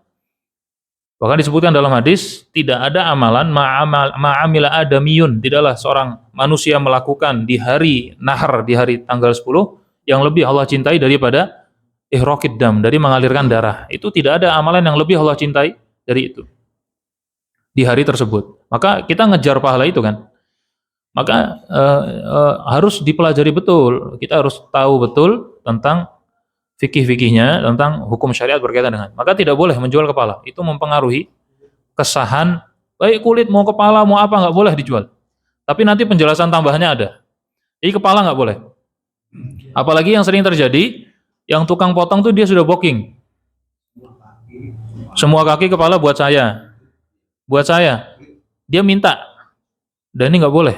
Bahkan disebutkan dalam hadis, tidak ada amalan ma'amila adamiyun, tidaklah seorang manusia melakukan di hari nahar, di hari tanggal 10, yang lebih Allah cintai daripada ihraqid dam, dari mengalirkan darah. Itu tidak ada amalan yang lebih Allah cintai dari itu di hari tersebut. Maka kita ngejar pahala itu kan. Maka harus dipelajari betul. Kita harus tahu betul tentang fikih-fikihnya, tentang hukum syariat berkaitan dengan. Maka tidak boleh menjual kepala. Itu mempengaruhi kesahan, baik kulit mau kepala mau apa nggak boleh dijual. Tapi nanti penjelasan tambahnya ada. Jadi kepala nggak boleh. Apalagi yang sering terjadi, yang tukang potong tuh dia sudah booking. Semua kaki kepala buat saya. Buat saya. Dia minta. Dan ini nggak boleh.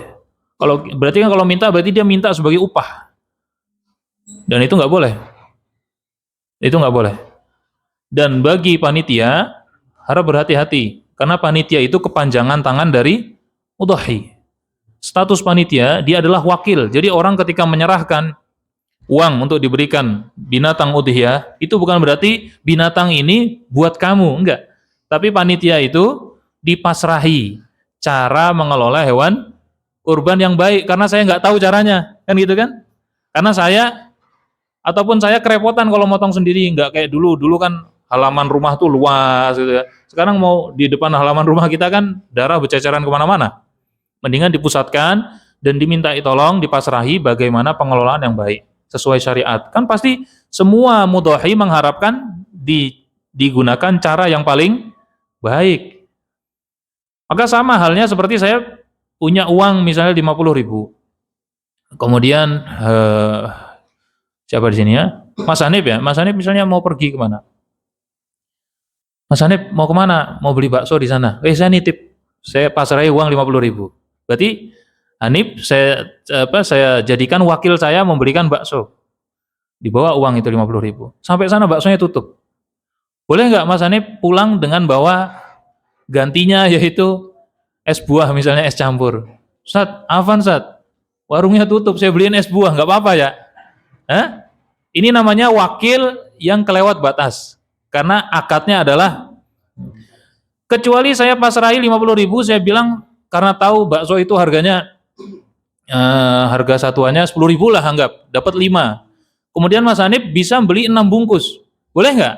Berarti kan kalau minta berarti dia minta sebagai upah. Dan itu nggak boleh. Itu nggak boleh. Dan bagi panitia harap berhati-hati karena panitia itu kepanjangan tangan dari udhahi. Status panitia dia adalah wakil. Jadi orang ketika menyerahkan uang untuk diberikan binatang udhiyah, itu bukan berarti binatang ini buat kamu, enggak. Tapi panitia itu dipasrahi cara mengelola hewan kurban yang baik, karena saya nggak tahu caranya, kan gitu kan? Karena saya kerepotan kalau motong sendiri, nggak kayak dulu kan halaman rumah tuh luas gitu ya. Sekarang mau di depan halaman rumah kita kan darah berceceran kemana-mana. Mendingan dipusatkan dan dimintai tolong, dipasrahi bagaimana pengelolaan yang baik sesuai syariat. Kan pasti semua mudhahi mengharapkan digunakan cara yang paling baik. Maka sama halnya seperti saya punya uang misalnya 50.000. Kemudian siapa di sini ya? Mas Hanif ya. Mas Hanif misalnya mau pergi kemana? Mas Hanif mau kemana? Mau beli bakso di sana. Saya nitip. Saya pasrahi uang 50.000. Berarti Hanif saya jadikan wakil saya memberikan bakso. Dibawa uang itu 50.000. Sampai sana baksonya tutup. Boleh nggak Mas Hanif pulang dengan bawa gantinya, yaitu es buah, misalnya es campur. Ustaz, afan Ustaz, warungnya tutup, saya beliin es buah, nggak apa-apa ya? Ini namanya wakil yang kelewat batas. Karena akadnya adalah, kecuali saya pasrahi 50.000, saya bilang, karena tahu bakso itu harganya, harga satuannya 10.000 lah anggap, dapat 5. Kemudian Mas Hanif bisa beli 6 bungkus. Boleh nggak?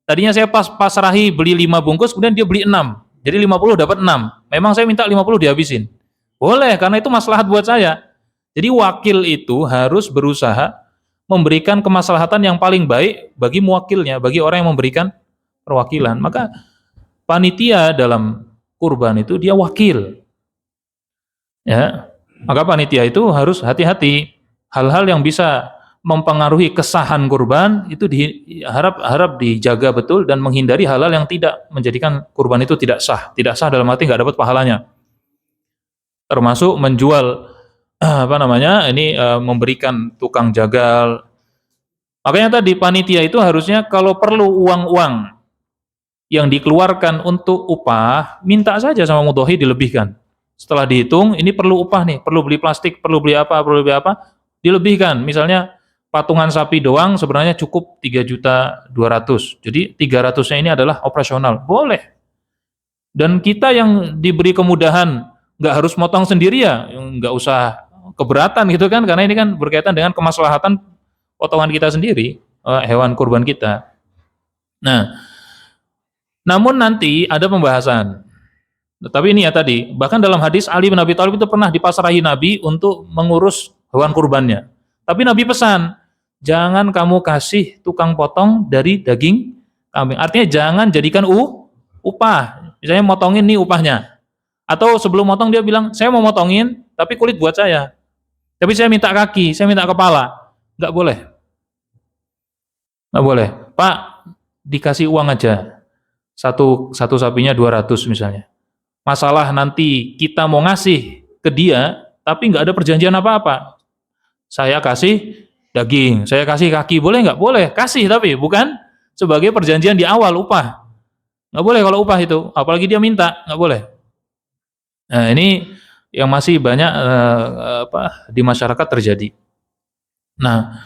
Tadinya saya pasrahi beli 5 bungkus, kemudian dia beli 6. Jadi 50 dapat 6. Memang saya minta 50 dihabisin. Boleh, karena itu maslahat buat saya. Jadi wakil itu harus berusaha memberikan kemaslahatan yang paling baik bagi muwakilnya, bagi orang yang memberikan perwakilan. Maka panitia dalam kurban itu dia wakil. Ya. Maka panitia itu harus hati-hati. Hal-hal yang bisa mempengaruhi kesahan kurban itu harap dijaga betul dan menghindari hal-hal yang tidak menjadikan kurban itu tidak sah. Tidak sah dalam arti nggak dapat pahalanya. Termasuk menjual memberikan tukang jagal. Makanya tadi panitia itu harusnya kalau perlu uang-uang yang dikeluarkan untuk upah, minta saja sama mudhohi dilebihkan. Setelah dihitung, ini perlu upah nih, perlu beli plastik, perlu beli apa, dilebihkan. Misalnya patungan sapi doang sebenarnya cukup 3.200.000. Jadi 300-nya ini adalah operasional. Boleh. Dan kita yang diberi kemudahan nggak harus motong sendiri ya, nggak usah keberatan gitu kan, karena ini kan berkaitan dengan kemaslahatan potongan kita sendiri, hewan kurban kita. Nah, namun nanti ada pembahasan. Tapi ini ya tadi, bahkan dalam hadis Ali bin Abi Thalib itu pernah dipasrahi Nabi untuk mengurus hewan kurbannya. Tapi Nabi pesan, jangan kamu kasih tukang potong dari daging kambing. Artinya jangan jadikan upah. Misalnya motongin nih upahnya. Atau sebelum motong dia bilang, saya mau motongin, tapi kulit buat saya. Tapi saya minta kaki, saya minta kepala. Nggak boleh. Nggak boleh. Pak, dikasih uang aja. Satu sapinya 200 misalnya. Masalah nanti kita mau ngasih ke dia, tapi nggak ada perjanjian apa-apa. Saya kasih daging, saya kasih kaki, boleh nggak? Boleh, kasih tapi bukan sebagai perjanjian di awal upah. Nggak boleh kalau upah itu, apalagi dia minta, nggak boleh. Nah ini yang masih banyak di masyarakat terjadi. Nah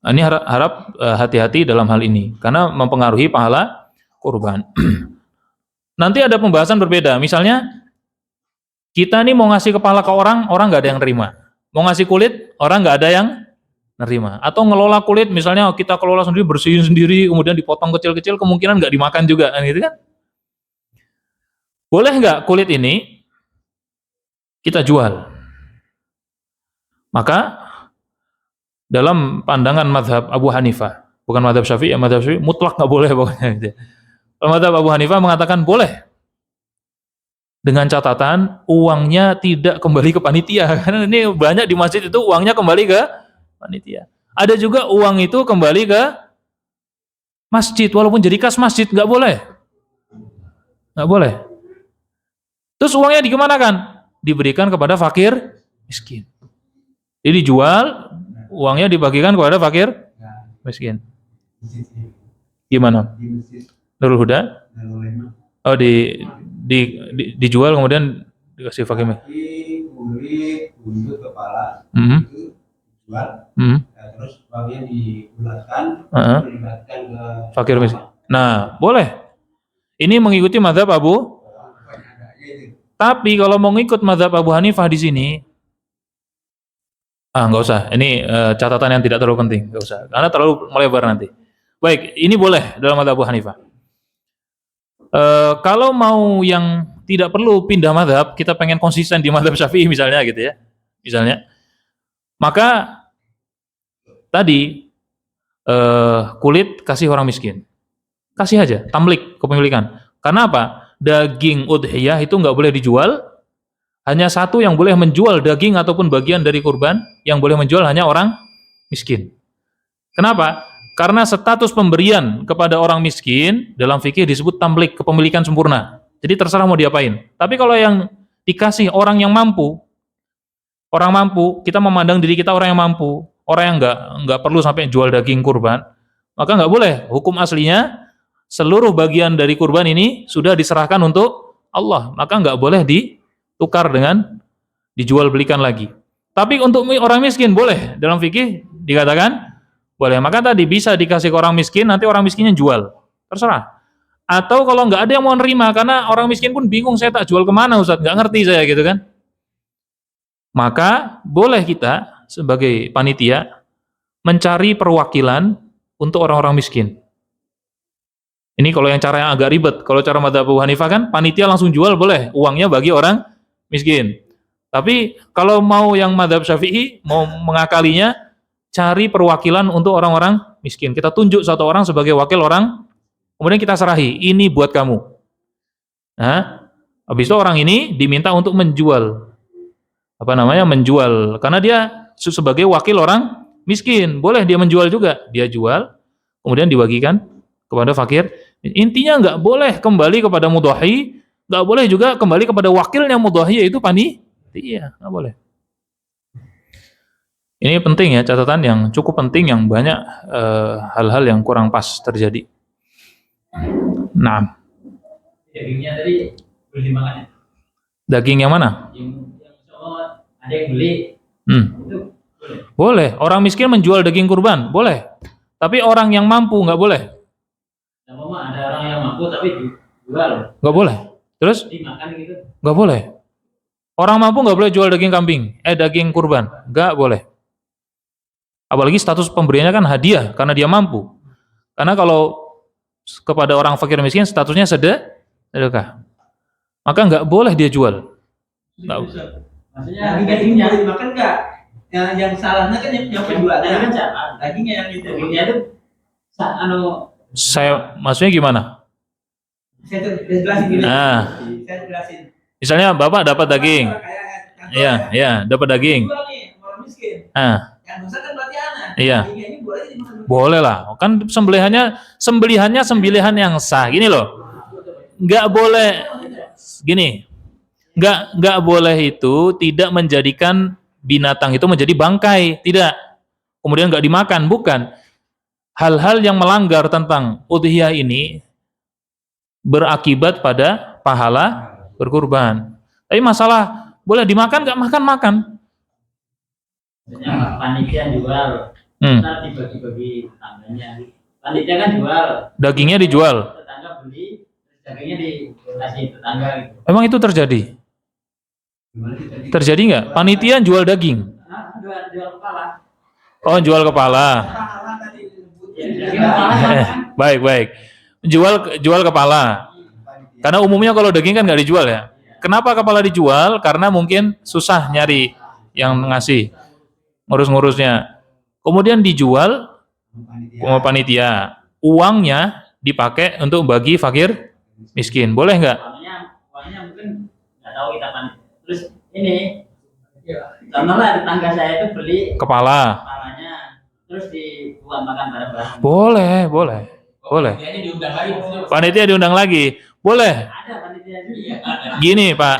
ini harap hati-hati dalam hal ini, karena mempengaruhi pahala kurban. Nanti ada pembahasan berbeda. Misalnya kita nih mau ngasih kepala ke orang nggak ada yang nerima. Mau ngasih kulit, orang nggak ada yang nerima. Atau ngelola kulit, misalnya kita kelola sendiri, bersihin sendiri, kemudian dipotong kecil-kecil, kemungkinan nggak dimakan juga, gitu kan? Boleh nggak kulit ini kita jual? Maka dalam pandangan mazhab Abu Hanifah, bukan mazhab Syafi'i, mazhab Syafi'i mutlak nggak boleh pokoknya. Mazhab Abu Hanifah mengatakan boleh, dengan catatan uangnya tidak kembali ke panitia, karena ini banyak di masjid itu uangnya kembali ke panitia. Ada juga uang itu kembali ke masjid, walaupun jadi kas masjid, nggak boleh, nggak boleh. Terus uangnya dikemanakan? Diberikan kepada fakir miskin. Jadi dijual, uangnya dibagikan kepada fakir miskin. Gimana? Nurul Huda? Oh dijual kemudian dikasih fakir miskin. Kulit, buntut, kepala itu dijual, terus bagian dibulatkan, dibulatkan ke fakir miskin. Nah, boleh. Ini mengikuti mazhab Abu. Tapi kalau mau ngikut mazhab Abu Hanifah di sini, nggak usah. Ini catatan yang tidak terlalu penting, nggak usah. Karena terlalu melebar nanti. Baik, ini boleh dalam mazhab Abu Hanifah. Kalau mau yang tidak perlu pindah mazhab, kita pengen konsisten di mazhab Syafi'i misalnya gitu ya. Misalnya. Maka tadi kulit kasih orang miskin. Kasih aja, tamlik kepemilikan. Karena apa? Daging udhiyah itu nggak boleh dijual. Hanya satu yang boleh menjual daging ataupun bagian dari kurban, yang boleh menjual hanya orang miskin. Kenapa? Karena status pemberian kepada orang miskin dalam fikih disebut tamlik, kepemilikan sempurna. Jadi terserah mau diapain. Tapi kalau yang dikasih orang yang mampu, kita memandang diri kita orang yang mampu, orang yang nggak perlu sampai jual daging kurban, maka nggak boleh. Hukum aslinya seluruh bagian dari kurban ini sudah diserahkan untuk Allah, maka nggak boleh ditukar dengan dijual belikan lagi. Tapi untuk orang miskin boleh, dalam fikih dikatakan boleh. Maka tadi bisa dikasih ke orang miskin, nanti orang miskinnya jual, terserah. Atau kalau nggak ada yang mau nerima, karena orang miskin pun bingung, saya tak jual kemana Ustaz, nggak ngerti saya gitu kan. Maka boleh kita sebagai panitia mencari perwakilan untuk orang-orang miskin. Ini kalau yang cara yang agak ribet. Kalau cara mazhab Abu Hanifah kan panitia langsung jual, boleh, uangnya bagi orang miskin. Tapi kalau mau yang mazhab Syafi'i, mau mengakalinya, cari perwakilan untuk orang-orang miskin. Kita tunjuk satu orang sebagai wakil orang, kemudian kita serahi, ini buat kamu. Nah, habis itu orang ini diminta untuk menjual. Menjual, karena dia sebagai wakil orang miskin, boleh dia menjual juga. Dia jual, kemudian dibagikan kepada fakir. Intinya nggak boleh kembali kepada mudhahi, nggak boleh juga kembali kepada wakilnya mudhahi, yaitu panitia, nggak boleh. Ini penting ya, catatan yang cukup penting, yang banyak hal-hal yang kurang pas terjadi. Nah, Dagingnya tadi boleh dimakan ya? daging yang mana? Yang ada yang beli itu Boleh. Orang miskin menjual daging kurban, boleh. Tapi orang yang mampu nggak boleh. Nah, mama ada orang yang mampu tapi jual, Nggak boleh. Terus? dimakan gitu. Nggak boleh. Orang mampu nggak boleh jual daging kambing, daging kurban, nggak boleh. Apalagi status pemberiannya kan hadiah karena dia mampu. Karena kalau kepada orang fakir miskin statusnya sedekah, maka nggak boleh dia jual. Nggak. Maksudnya Dagingnya boleh dimakan nggak? Yang salahnya kan yang penjualnya. kan salah. Dagingnya yang itu. Dagingnya itu Saya maksudnya gimana? Saya jelasin gini. Nah, Saya jelasin. misalnya Bapak dapat daging. Iya, dapat daging. Jual nih, orang miskin. Yang dosa kan berarti anak. Iya. Dagingnya ini boleh dimakan. Boleh lah. Kan sembelihannya sembelihan yang sah. Gini loh. Nggak boleh gini. Nggak boleh itu tidak menjadikan binatang itu menjadi bangkai, tidak. Kemudian nggak dimakan, bukan. Hal-hal yang melanggar tentang udhiyah ini berakibat pada pahala berkurban. Tapi masalah boleh dimakan nggak makan. Maksudnya panitia jual, ntar dibagi-bagi tetangganya. Panitia kan jual, Dagingnya dijual. tetangga beli, dagingnya dikasih tetangga gitu. Emang itu terjadi? Terjadi nggak? Panitia jual daging. Nah, jual kepala. Oh, jual kepala. Daging kepala kan? Baik. Jual kepala. Karena umumnya kalau daging kan nggak dijual ya. Kenapa kepala dijual? Karena mungkin susah nyari yang ngasih, ngurus-ngurusnya. Kemudian dijual sama panitia. Uangnya dipakai untuk bagi fakir miskin. Boleh nggak? Uangnya mungkin nggak tahu kita panitia. Terus ini, contohnya tetangga saya itu beli Kepala. kepalanya, terus dibuat makan bareng-bareng. Boleh. Ini diundang lagi. Panitia diundang lagi. Boleh. Ada panitia juga. Gini, Pak.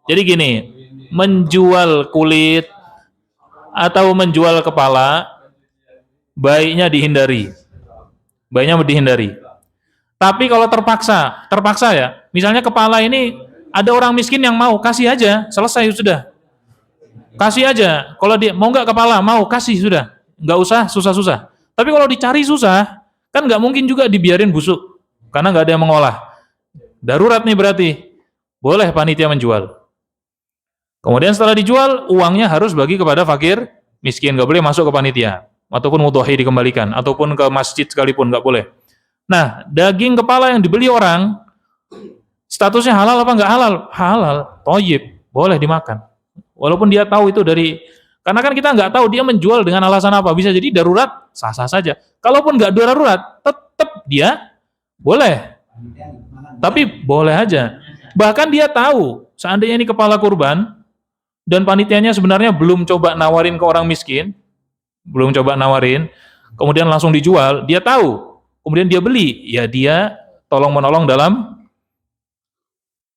Jadi gini, menjual kulit atau menjual kepala baiknya dihindari. Tapi kalau terpaksa ya. Misalnya kepala ini ada orang miskin yang mau, kasih aja, selesai sudah. Kasih aja. Kalau dia mau nggak kepala, mau kasih sudah. Nggak usah susah-susah. Tapi kalau dicari susah, kan nggak mungkin juga dibiarin busuk, karena nggak ada yang mengolah. Darurat nih berarti. Boleh panitia menjual. Kemudian setelah dijual, uangnya harus bagi kepada fakir miskin. Nggak boleh masuk ke panitia. Ataupun mudhahi dikembalikan. Ataupun ke masjid sekalipun, nggak boleh. Nah, daging kepala yang dibeli orang, statusnya halal apa nggak halal? Halal, thayyib, boleh dimakan. Walaupun dia tahu itu karena kan kita nggak tahu dia menjual dengan alasan apa. Bisa jadi darurat, sah-sah saja. Kalaupun nggak darurat, tetap dia boleh. Tapi boleh aja. Bahkan dia tahu, seandainya ini kepala kurban, dan panitianya sebenarnya belum coba nawarin ke orang miskin, kemudian langsung dijual, dia tahu, kemudian dia beli, ya dia tolong-menolong dalam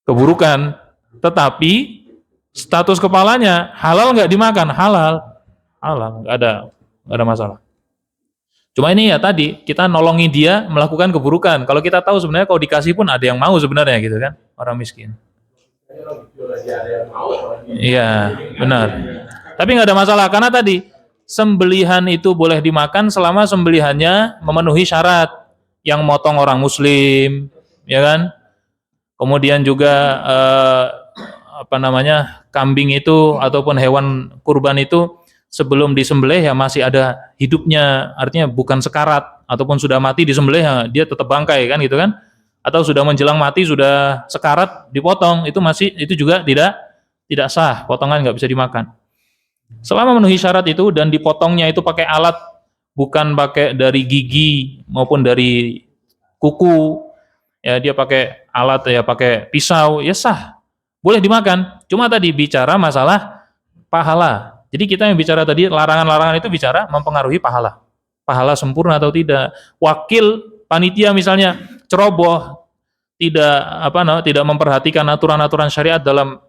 keburukan. Tetapi status kepalanya halal nggak dimakan? Halal, nggak ada masalah. Cuma ini ya tadi kita nolongi dia melakukan keburukan. Kalau kita tahu sebenarnya kalau dikasih pun ada yang mau sebenarnya gitu kan, orang miskin. Iya, benar. Tapi nggak ada masalah karena tadi sembelihan itu boleh dimakan selama sembelihannya memenuhi syarat. Yang motong orang muslim, ya kan? Kemudian juga kambing itu ataupun hewan kurban itu sebelum disembelih ya masih ada hidupnya, artinya bukan sekarat, ataupun sudah mati disembelih ya dia tetap bangkai kan gitu kan, atau sudah menjelang mati sudah sekarat dipotong, itu juga tidak sah, potongan nggak bisa dimakan selama memenuhi syarat itu, dan dipotongnya itu pakai alat, bukan pakai dari gigi maupun dari kuku ya, dia pakai alat ya, pakai pisau ya sah, boleh dimakan. Cuma tadi bicara masalah pahala. Jadi kita yang bicara tadi larangan-larangan itu bicara mempengaruhi pahala. Pahala sempurna atau tidak. Wakil panitia misalnya ceroboh, tidak memperhatikan aturan-aturan syariat dalam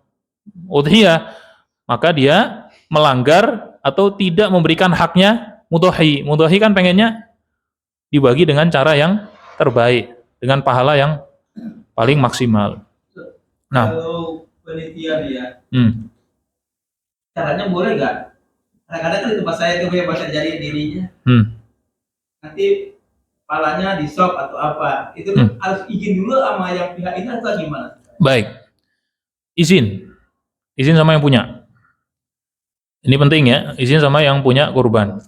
udhiyah, maka dia melanggar atau tidak memberikan haknya mudhahi. Mudhahi kan pengennya dibagi dengan cara yang terbaik, dengan pahala yang paling maksimal. Nah, Kalau penitia nih ya, hmm, caranya boleh nggak? Kadang-kadang kan di tempat saya itu kayak bahasa jadi dirinya, hmm, nanti palanya di shop atau apa, itu kan harus izin dulu sama yang pihak ini atau gimana? baik. Izin sama yang punya. Ini penting ya, izin sama yang punya kurban.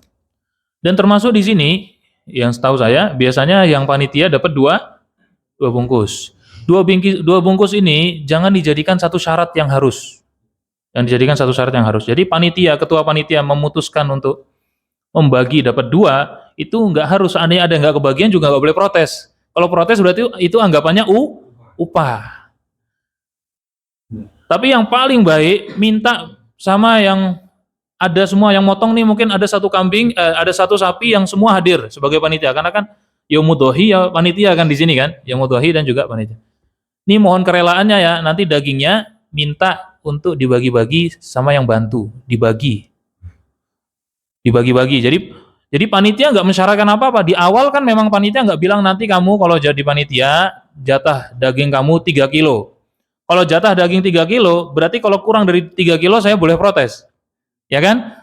Dan termasuk di sini, yang setahu saya, biasanya yang panitia dapat dua bungkus. Dua bungkus ini jangan dijadikan satu syarat yang harus. Jadi panitia, ketua panitia memutuskan untuk membagi dapat dua, itu nggak harus. Seandainya ada nggak kebagian juga nggak boleh protes. Kalau protes berarti itu anggapannya upah. Tapi yang paling baik minta sama yang ada semua yang motong nih, mungkin ada satu kambing, ada satu sapi yang semua hadir sebagai panitia, karena kan yaumudhohi ya panitia kan di sini kan, yaumudhohi dan juga panitia. Ini mohon kerelaannya ya, nanti dagingnya minta untuk dibagi-bagi sama yang bantu, dibagi-bagi. Jadi panitia nggak mensyaratkan apa-apa. Di awal kan memang panitia nggak bilang nanti kamu kalau jadi panitia jatah daging kamu 3 kilo. Kalau jatah daging 3 kilo, berarti kalau kurang dari 3 kilo saya boleh protes. Ya kan?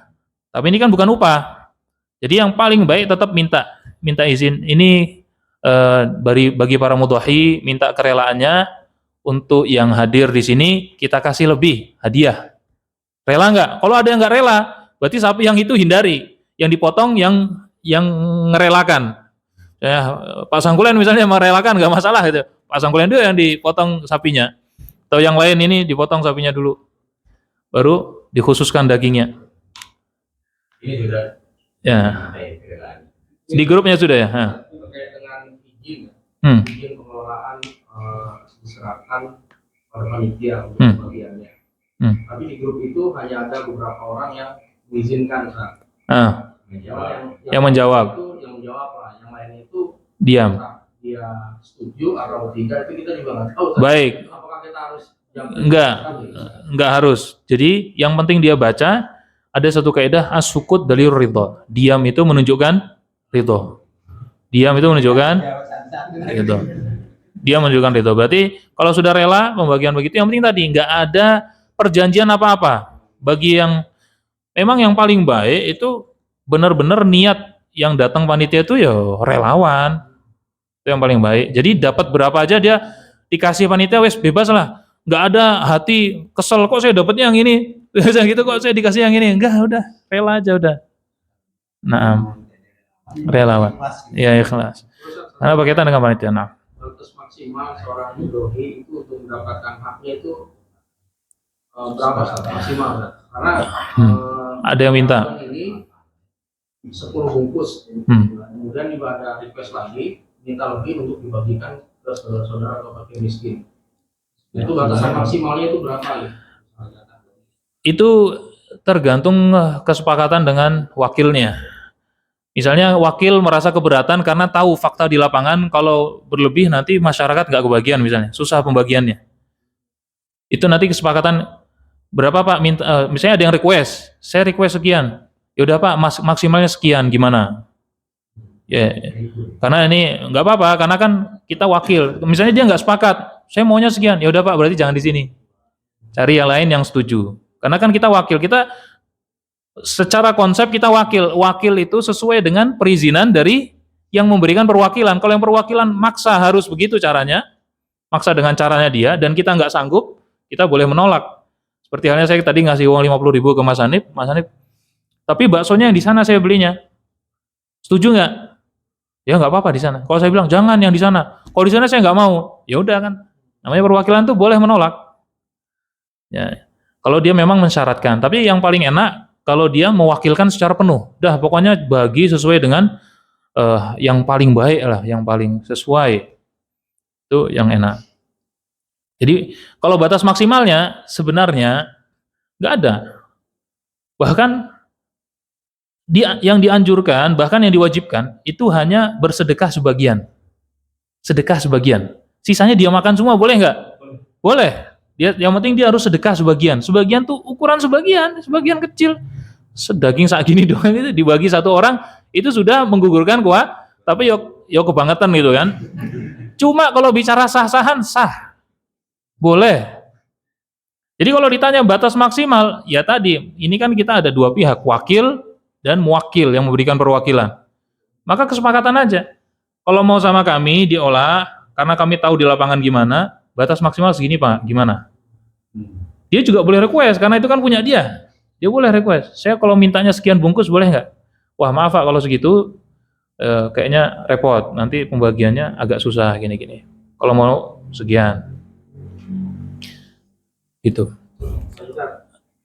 Tapi ini kan bukan upah. Jadi yang paling baik tetap minta izin. Ini bagi para mudhahi, minta kerelaannya untuk yang hadir di sini kita kasih lebih hadiah. Rela nggak? Kalau ada yang nggak rela, berarti sapi yang itu hindari. Yang dipotong yang ngerelakan. Ya, Pak Sangkulen misalnya merelakan nggak masalah gitu. Pak Sangkulen itu yang dipotong sapinya. Atau yang lain ini dipotong sapinya dulu. Baru dikhususkan dagingnya. Ini sudah Ya. Di grupnya sudah ya. terkait dengan izin, Hmm. izin pengelolaan diserahkan pada panitia untuk bagiannya. Tapi di grup itu hanya ada beberapa orang yang mengizinkan, Ustaz. Yang menjawab. Yang menjawab lah, yang lainnya itu Diam. dia setuju atau tidak itu kita juga nggak tahu. Ustaz. Baik. Apakah kita harus Enggak harus. Jadi yang penting dia baca, ada satu kaidah as-sukut dalil ridho. Diam itu menunjukkan ridho. Diam itu menunjukkan ridho. Dia menunjukkan ridho. Berarti kalau sudah rela pembagian begitu, yang penting tadi enggak ada perjanjian apa-apa. Bagi yang memang yang paling baik itu benar-benar niat yang datang panitia itu ya relawan. Itu yang paling baik. Jadi dapat berapa aja dia dikasih panitia wes bebas lah. Nggak ada hati kesel kok saya dapatnya yang ini. Biasa gitu kok saya dikasih yang ini. Enggak, udah rela aja udah. Nah, relawan. Ya ikhlas. Karena berkaitan dengan panitia. Nah. Batas maksimal seorang mudhohi itu untuk mendapatkan haknya itu berapa maksimal? Karena ada yang minta ini 10 bungkus, kemudian juga ada request lagi minta lebih untuk dibagikan ke saudara-saudara atau fakir miskin. Itu batasan maksimalnya itu berapa ya? Itu tergantung kesepakatan dengan wakilnya. Misalnya wakil merasa keberatan karena tahu fakta di lapangan kalau berlebih nanti masyarakat nggak kebagian misalnya, susah pembagiannya. Itu nanti kesepakatan berapa Pak minta, misalnya ada yang request, saya request sekian. Ya udah Pak, maksimalnya sekian gimana? Ya, karena ini nggak apa-apa, karena kan kita wakil. Misalnya dia nggak sepakat, saya maunya sekian. Ya udah Pak, berarti jangan di sini. Cari yang lain yang setuju. Karena kan kita wakil, kita secara konsep kita wakil itu sesuai dengan perizinan dari yang memberikan perwakilan. Kalau yang perwakilan maksa harus begitu caranya, maksa dengan caranya dia, dan kita nggak sanggup, kita boleh menolak. Seperti halnya saya tadi ngasih uang 50.000 ke Mas Hanif, tapi baksonya yang di sana saya belinya, setuju nggak? Ya nggak apa-apa di sana. Kalau saya bilang jangan yang di sana, kalau di sana saya nggak mau, ya udah kan. Namanya perwakilan tuh boleh menolak. Ya, kalau dia memang mensyaratkan. Tapi yang paling enak kalau dia mewakilkan secara penuh. Dah pokoknya bagi sesuai dengan yang paling baik lah, yang paling sesuai. Itu yang enak. Jadi kalau batas maksimalnya sebenarnya nggak ada. Bahkan yang dianjurkan, bahkan yang diwajibkan itu hanya bersedekah sebagian. Sedekah sebagian. Sisanya dia makan semua, boleh nggak? Boleh. Yang penting dia harus sedekah sebagian. Sebagian tuh ukuran sebagian kecil. Sedaging segini doang itu dibagi satu orang itu sudah menggugurkan kuat. Tapi yo kebangetan gitu kan. Cuma kalau bicara sah-sahan sah. Boleh. Jadi kalau ditanya batas maksimal, ya tadi, ini kan kita ada dua pihak, wakil dan muwakil yang memberikan perwakilan. Maka kesepakatan aja. Kalau mau sama kami diolah, karena kami tahu di lapangan gimana, batas maksimal segini Pak, gimana? Dia juga boleh request, karena itu kan punya dia. Dia boleh request, saya kalau mintanya sekian bungkus boleh nggak? Wah maaf Pak, kalau segitu kayaknya repot, nanti pembagiannya agak susah gini-gini. Kalau mau sekian. Gitu.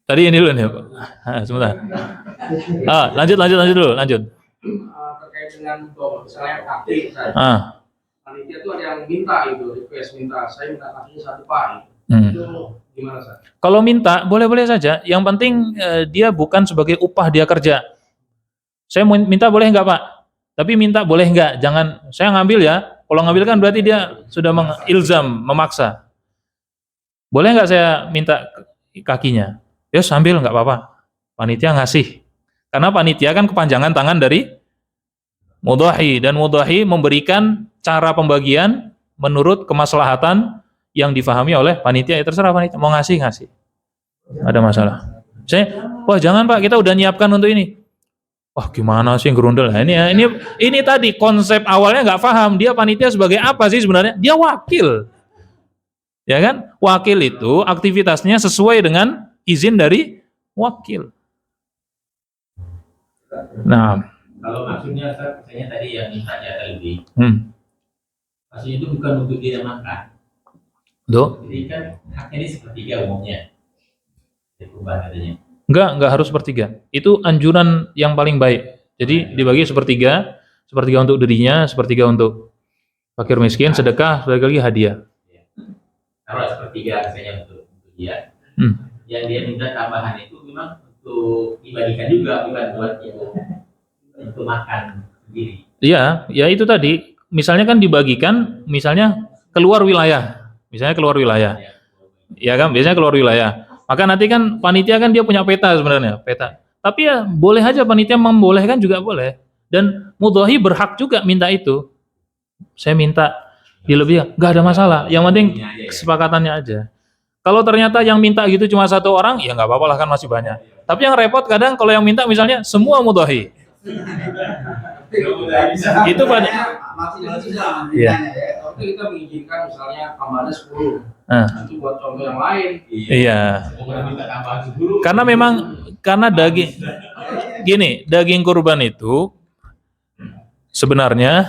Tadi ini dulu nih Pak. Sebentar. Lanjut dulu. Terkait dengan misalnya kaki saya. Panitia itu ada yang minta request saya minta kakinya satu Pak. Itu gimana Sar? Kalau minta boleh-boleh saja. Yang penting dia bukan sebagai upah dia kerja. Saya minta boleh nggak Pak? Tapi minta boleh nggak? Jangan saya ngambil ya. Kalau ngambil kan berarti dia sudah mengilzam, memaksa. Boleh nggak saya minta kakinya? Ya sambil nggak apa-apa. Panitia ngasih. Karena panitia kan kepanjangan tangan dari mudhahi, dan mudhahi memberikan cara pembagian menurut kemaslahatan yang difahami oleh panitia. Ya terserah panitia mau ngasih. Ada masalah. Wah jangan Pak, kita udah nyiapkan untuk ini. Wah gimana sih gerundel? Nah, ini tadi konsep awalnya nggak paham. Dia panitia sebagai apa sih sebenarnya? Dia wakil. Ya kan? Wakil itu aktivitasnya sesuai dengan izin dari wakil. Nah, kalau maksudnya misalnya tadi yang mintanya lebih, maksudnya itu bukan untuk dia makan. Jadi kan haknya ini sepertiga umumnya. Enggak harus sepertiga. Itu anjuran yang paling baik. Jadi dibagi sepertiga untuk dirinya, sepertiga untuk fakir miskin, sedekah, sebagai lagi hadiah. Kalau sepertiga misalnya untuk dia, yang dia minta tambahan itu memang untuk dibagikan juga, bukan buat untuk makan sendiri. Iya, ya itu tadi. Misalnya kan dibagikan, misalnya keluar wilayah. Ya kan, biasanya keluar wilayah. Maka nanti kan panitia kan dia punya peta sebenarnya, peta. Tapi ya boleh aja panitia membolehkan juga boleh. Dan mudhahi berhak juga minta itu. Saya minta dilebihkan, nggak ada masalah. Yang penting kesepakatannya aja. Kalau ternyata yang minta gitu cuma satu orang, ya nggak apa-apa lah kan masih banyak. Tapi yang repot kadang kalau yang minta misalnya semua mudhahi. Itu pada. Iya. Tapi kita mengizinkan misalnya tambahannya 10. Itu buat contoh yang lain. Iya. Karena memang daging kurban itu sebenarnya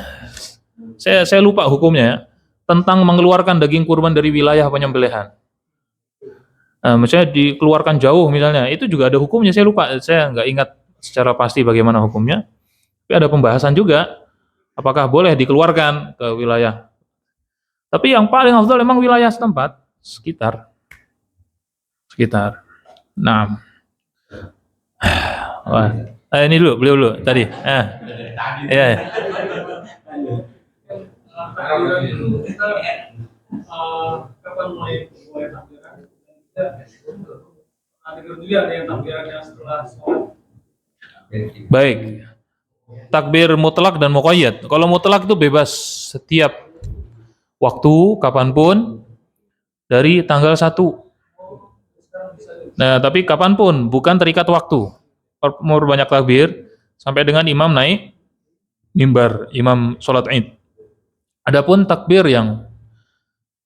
saya lupa hukumnya tentang mengeluarkan daging kurban dari wilayah penyembelihan. Misalnya dikeluarkan jauh misalnya, itu juga ada hukumnya, saya lupa, saya nggak ingat secara pasti bagaimana hukumnya. Tapi ada pembahasan juga, apakah boleh dikeluarkan ke wilayah. Tapi yang paling afdal memang wilayah setempat, sekitar. Nah, ini dulu, beliau dulu tadi. Iya. Kapan mulai takbiran? Ada yang takbirannya setelah sholat. Baik. Takbir mutlak dan muqayyad. Kalau mutlak itu bebas setiap waktu, kapanpun, dari tanggal 1. Nah, tapi kapanpun, bukan terikat waktu. Mau banyak takbir, sampai dengan imam naik mimbar, imam sholat id. Adapun takbir yang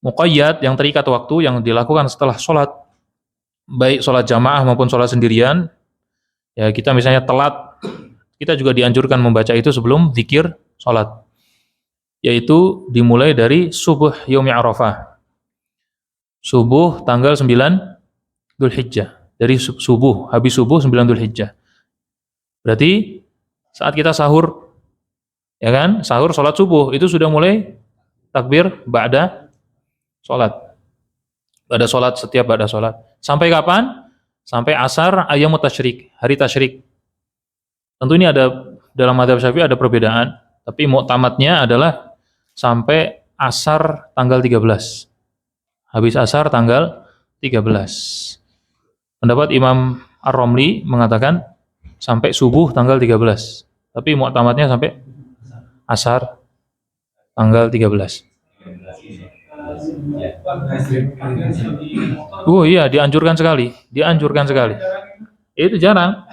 muqayyad, yang terikat waktu, yang dilakukan setelah sholat, baik sholat jamaah maupun sholat sendirian, ya kita misalnya telat, kita juga dianjurkan membaca itu sebelum zikir sholat, yaitu dimulai dari subuh yaumi Arafah, subuh tanggal 9 Dzulhijjah, dari subuh, habis subuh 9 Dzulhijjah. Berarti saat kita sahur, ya kan, sahur sholat subuh, itu sudah mulai takbir ba'da sholat. Ba'da sholat, setiap ba'da sholat. Sampai kapan? sampai asar ayyamut tasyrik, hari tasyrik. Tentu ini ada dalam mazhab Syafi'i ada perbedaan, tapi muktamadnya adalah sampai asar tanggal 13. Habis asar tanggal 13. Pendapat Imam Ar-Romli mengatakan sampai subuh tanggal 13. Tapi muktamadnya sampai asar tanggal 13. Oh iya, dianjurkan sekali. Dianjurkan sekali. Itu jarang.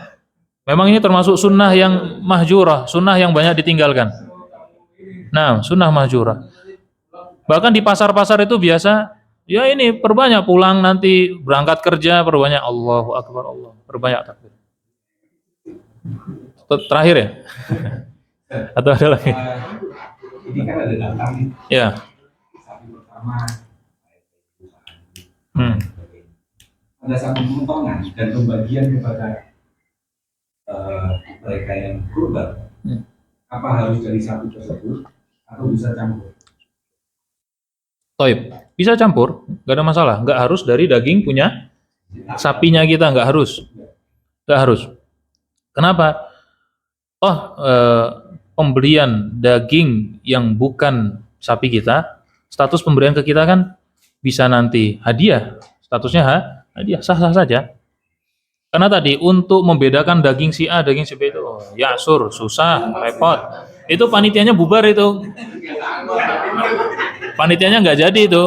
Memang ini termasuk sunnah yang mahjurah, sunnah yang banyak ditinggalkan. Nah, sunnah mahjurah. Bahkan di pasar-pasar itu biasa, ya ini perbanyak pulang nanti berangkat kerja, perbanyak Allahu Akbar, Allah, perbanyak takbir. Terakhir ya? Atau ada lagi? Ini kan ada data nih. Ya. Sapi pertama, ada satu pemotongan dan pembagian kepada mereka yang kurban. Apa harus dari sapi tersebut atau bisa campur? Toib, bisa campur, nggak ada masalah. Nggak harus dari daging punya sapinya kita, nggak harus. Nggak harus. Kenapa? Oh, pemberian daging yang bukan sapi kita, status pemberian ke kita kan bisa nanti hadiah. Statusnya hadiah, sah-sah saja. Karena tadi untuk membedakan daging si A, daging si B itu ya sur, susah, repot. Itu panitianya bubar itu. Panitianya nggak jadi itu.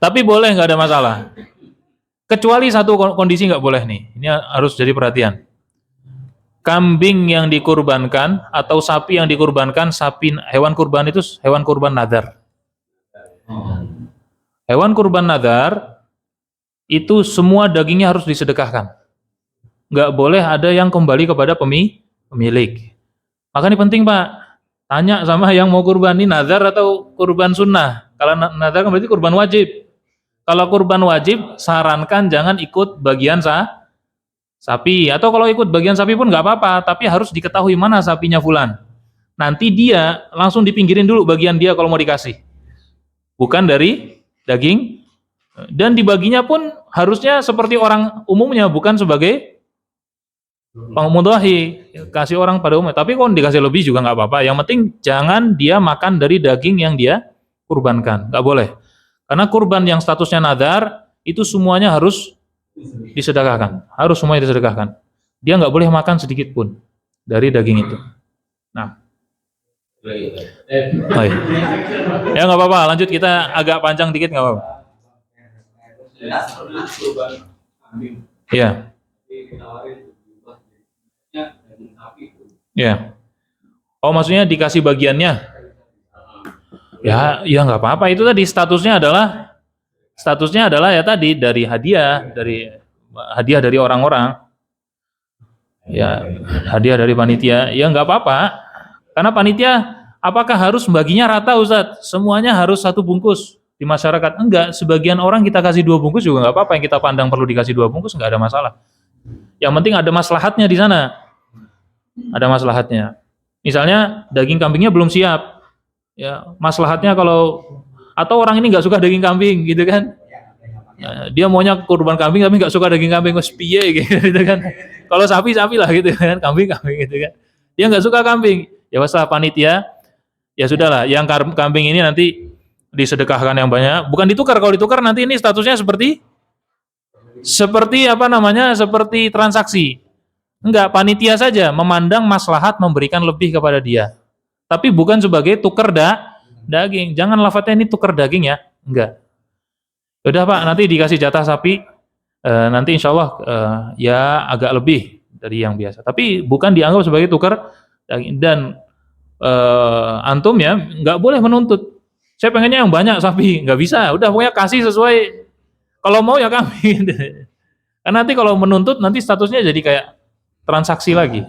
Tapi boleh, nggak ada masalah. Kecuali satu kondisi nggak boleh nih. Ini harus jadi perhatian. Kambing yang dikurbankan atau sapi yang dikurbankan, hewan kurban itu hewan kurban nadar. Hewan kurban nadar itu semua dagingnya harus disedekahkan. Nggak boleh ada yang kembali kepada pemilik. Maka ini penting Pak, tanya sama yang mau kurban, ini nazar atau kurban sunnah. Kalau nazar kan berarti kurban wajib. Kalau kurban wajib, sarankan jangan ikut bagian sapi. Atau kalau ikut bagian sapi pun nggak apa-apa, tapi harus diketahui mana sapinya fulan. Nanti dia langsung dipinggirin dulu bagian dia kalau mau dikasih. Bukan dari daging. Dan dibaginya pun harusnya seperti orang umumnya, bukan sebagai pengmudhahi, kasih orang pada umumnya. Tapi kalau dikasih lebih juga nggak apa-apa. Yang penting jangan dia makan dari daging yang dia kurbankan, nggak boleh. Karena kurban yang statusnya nadar itu semuanya harus disedekahkan, harus semuanya disedekahkan. Dia nggak boleh makan sedikit pun dari daging itu. Nah, baik. Ya nggak apa-apa. Lanjut, kita agak panjang dikit nggak apa-apa. Ya. Ya. Oh, maksudnya dikasih bagiannya? Ya, nggak apa-apa. Itu tadi statusnya adalah ya tadi dari hadiah dari orang-orang. Ya, hadiah dari panitia. Ya nggak apa-apa. Karena panitia apakah harus baginya rata, Ustaz? Semuanya harus satu bungkus di masyarakat? Enggak, sebagian orang kita kasih 2 bungkus juga nggak apa-apa. Yang kita pandang perlu dikasih 2 bungkus nggak ada masalah. Yang penting ada maslahatnya di sana. Ada maslahatnya. Misalnya daging kambingnya belum siap, ya maslahatnya kalau atau orang ini nggak suka daging kambing gitu kan, ya, dia maunya kurban kambing tapi nggak suka daging kambing, wes piye gitu kan. Kalau sapi lah gitu kan, kambing gitu kan. Dia nggak suka kambing, ya masalah panitia, ya sudahlah. Yang kambing ini nanti disedekahkan yang banyak, bukan ditukar. Kalau ditukar nanti ini statusnya seperti apa namanya? Seperti transaksi. Enggak, panitia saja memandang maslahat memberikan lebih kepada dia. Tapi bukan sebagai tukar daging. Jangan lafadznya ini tukar daging ya. Enggak. Udah Pak, nanti dikasih jatah sapi. Nanti insya Allah ya agak lebih dari yang biasa. Tapi bukan dianggap sebagai tukar daging. Dan antum ya nggak boleh menuntut. Saya pengennya yang banyak sapi. Nggak bisa. Udah pokoknya kasih sesuai. Kalau mau ya kami. Karena nanti kalau menuntut nanti statusnya jadi kayak transaksi lagi.